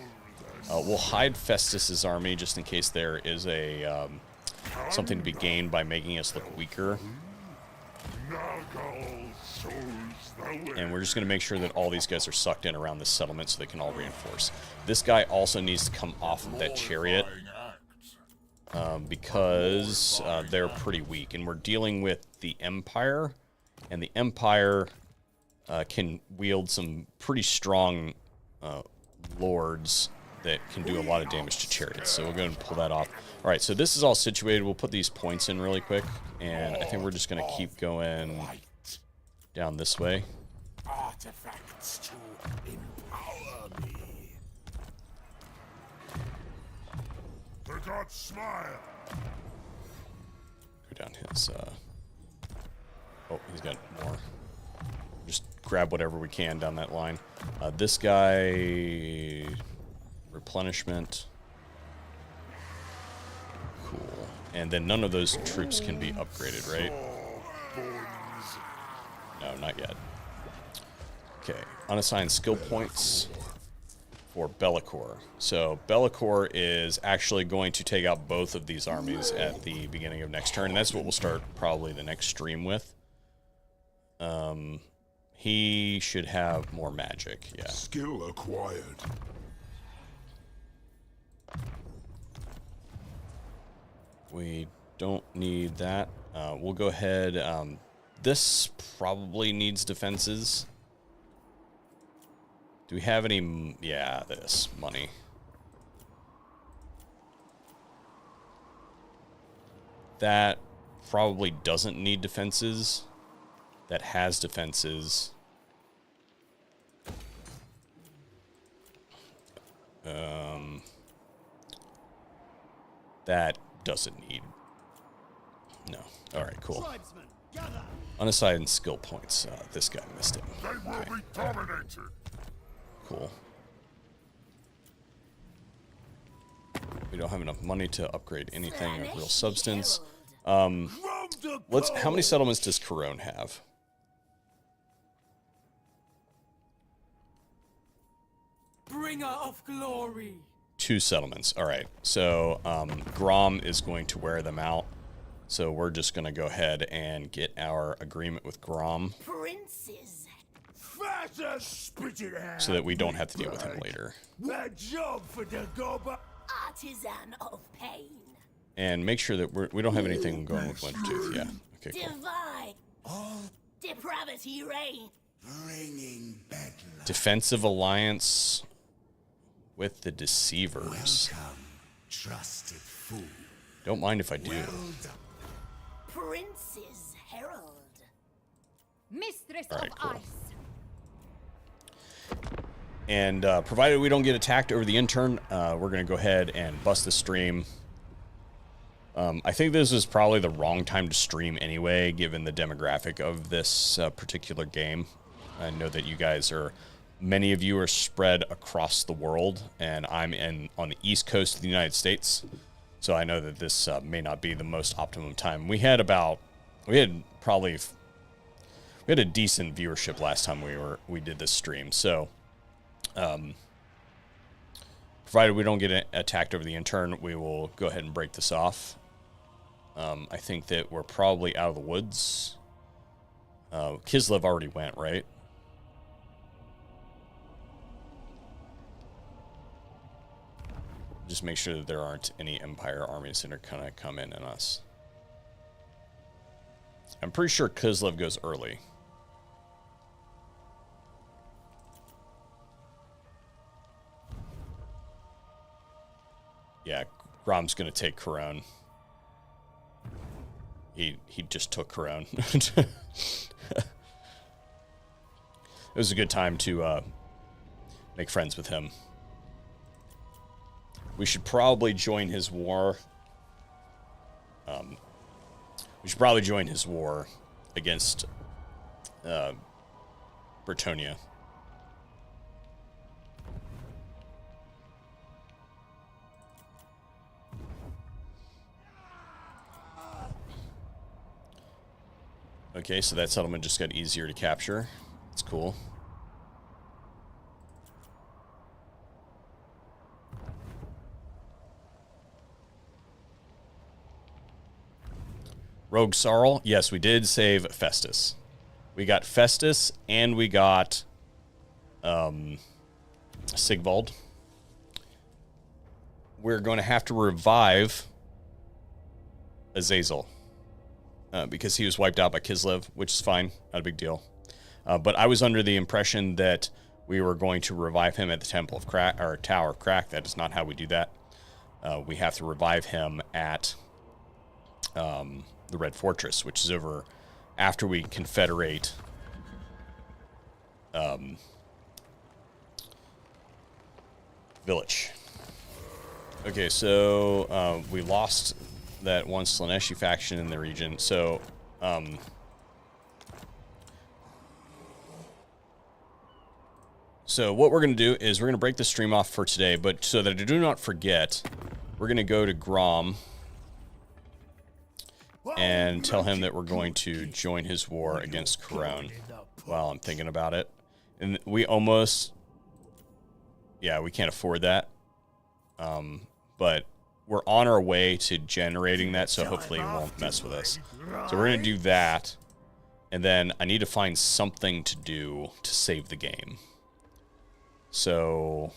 We'll hide Festus's army just in case there is a something to be gained by making us look weaker. And we're just going to make sure that all these guys are sucked in around this settlement so they can all reinforce. This guy also needs to come off of that chariot because they're pretty weak. And we're dealing with the Empire, and the Empire can wield some pretty strong lords that can do a lot of damage to chariots. So we're going to pull that off. All right, so this is all situated. We'll put these points in really quick, and I think we're just going to keep going down this way. Artifacts to empower me. The gods smile. Go down his... Oh, he's got more. Just grab whatever we can down that line. This guy... Replenishment. Cool. And then none of those troops can be upgraded, right? No, not yet. Okay. Unassigned skill points for Be'lakor. So Be'lakor is actually going to take out both of these armies at the beginning of next turn, and that's what we'll start probably the next stream with. He should have more magic, yeah. Skill acquired. We don't need that. We'll go ahead. This probably needs defenses. Do we have any? Yeah, this money. That probably doesn't need defenses. That has defenses. That doesn't need. No. All right, cool. Unassigned skill points. This guy missed it. They will be dominated. Cool. We don't have enough money to upgrade anything of real substance. How many settlements does Corone have? Bringer of glory. 2 settlements. All right. So Grom is going to wear them out. So we're just going to go ahead and get our agreement with Grom Princes. Faster, spit it out. so that we don't have to deal with him later. Bad job for the goba. Artisan of pain. And make sure that we don't have anything going with Wintertooth. Yeah. Okay, cool. Divide. Depravity reign. Bringing battle. Defensive alliance with the Deceivers. Welcome, trusted fool. Don't mind if I do. Well done. Prince's herald. Mistress All right, of cool. Ice. And provided we don't get attacked over the intern, we're going to go ahead and bust the stream. I think this is probably the wrong time to stream anyway, given the demographic of this particular game. I know that you guys are, many of you are spread across the world, and I'm on the East Coast of the United States. So I know that this may not be the most optimum time. We had a decent viewership last time we did this stream. So, provided we don't get attacked over the intern, we will go ahead and break this off. I think that we're probably out of the woods. Kislev already went, right? Just make sure that there aren't any Empire armies that are going to come in on us. I'm pretty sure Kislev goes early. Yeah, Grom's going to take Corone. He just took Corone. It was a good time to make friends with him. We should probably join his war. We should probably join his war against Bretonia. Okay, so that settlement just got easier to capture. That's cool. Rogue Sarl. Yes, we did save Festus. We got Festus and we got Sigvald. We're going to have to revive Azazel because he was wiped out by Kislev, which is fine. Not a big deal. But I was under the impression that we were going to revive him at the Temple of Crack, or Tower of Crack. That is not how we do that. We have to revive him at the Red Fortress, which is over after we confederate Village. Okay, so we lost that one Slaneshi faction in the region. So what we're going to do is we're going to break the stream off for today, but so that I do not forget, we're going to go to Grom and tell him that we're going to join his war against Corone while I'm thinking about it. And we almost... Yeah, we can't afford that. But we're on our way to generating that, so hopefully it won't mess with us. So we're going to do that. And then I need to find something to do to save the game. So...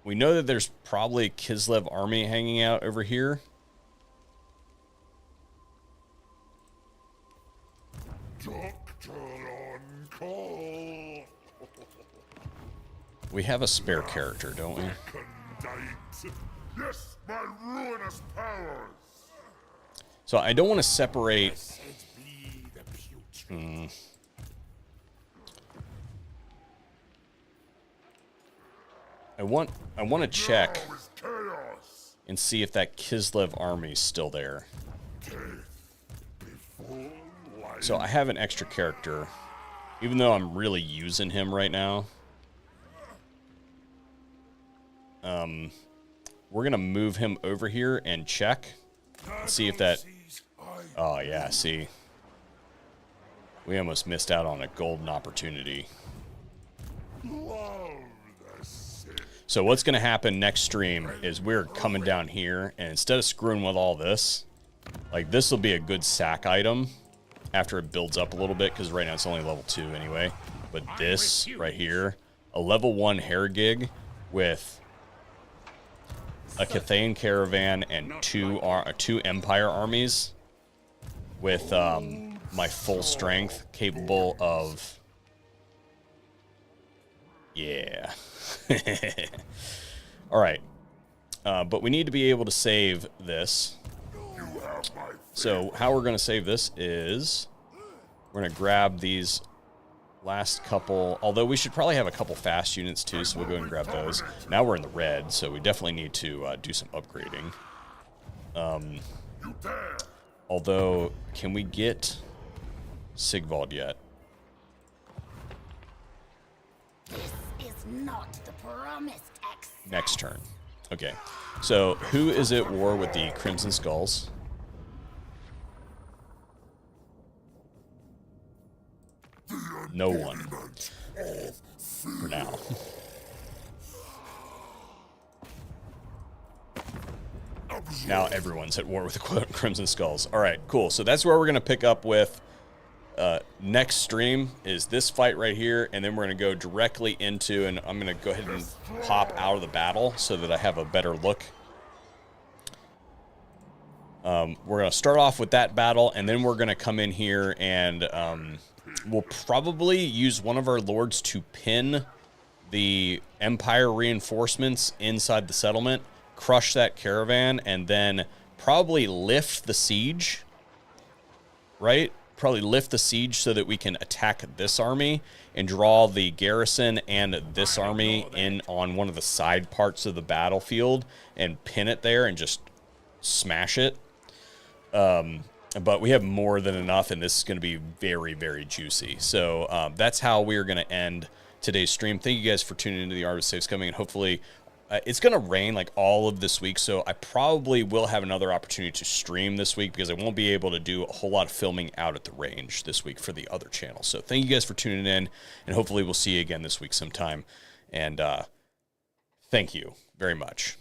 we know that there's probably a Kislev army hanging out over here. Doctor on call. We have a spare character, don't we? Recondite. Yes, my ruinous powers. So I don't want to separate. Blessed be the putrid. I want to check Now is chaos. and see if that Kislev army's still there. Death before life. So I have an extra character, even though I'm really using him right now. We're gonna move him over here and check, see if that. Oh yeah, see, we almost missed out on a golden opportunity. Love the Sith. So what's gonna happen next stream is we're coming down here, and instead of screwing with all this, like this will be a good sack item after it builds up a little bit, because right now it's only level 2 anyway. But this right here, a level 1 hair gig with a Cathayan caravan and two Empire armies with my full strength, capable of, yeah. All right, but we need to be able to save this. So how we're going to save this is we're going to grab these last couple, although we should probably have a couple fast units too, so we'll go ahead and grab those. Now we're in the red, so we definitely need to do some upgrading. Although, can we get Sigvald yet? This is not the promised access. Next turn. Okay, so who is at war with the Crimson Skulls? No one. For now. Now everyone's at war with the Crimson Skulls. All right, cool. So that's where we're going to pick up with next stream is this fight right here, and then we're going to go directly into, and I'm going to go ahead and pop out of the battle so that I have a better look. We're going to start off with that battle, and then we're going to come in here and we'll probably use one of our lords to pin the Empire reinforcements inside the settlement, crush that caravan, and then probably lift the siege, right? Probably lift the siege so that we can attack this army and draw the garrison and this army in on one of the side parts of the battlefield and pin it there and just smash it. But we have more than enough, and this is going to be very, very juicy. So that's how we're going to end today's stream. Thank you guys for tuning into the Art of Safe Scumming, and hopefully it's going to rain like all of this week, so I probably will have another opportunity to stream this week because I won't be able to do a whole lot of filming out at the range this week for the other channel. So thank you guys for tuning in, and hopefully we'll see you again this week sometime. And thank you very much.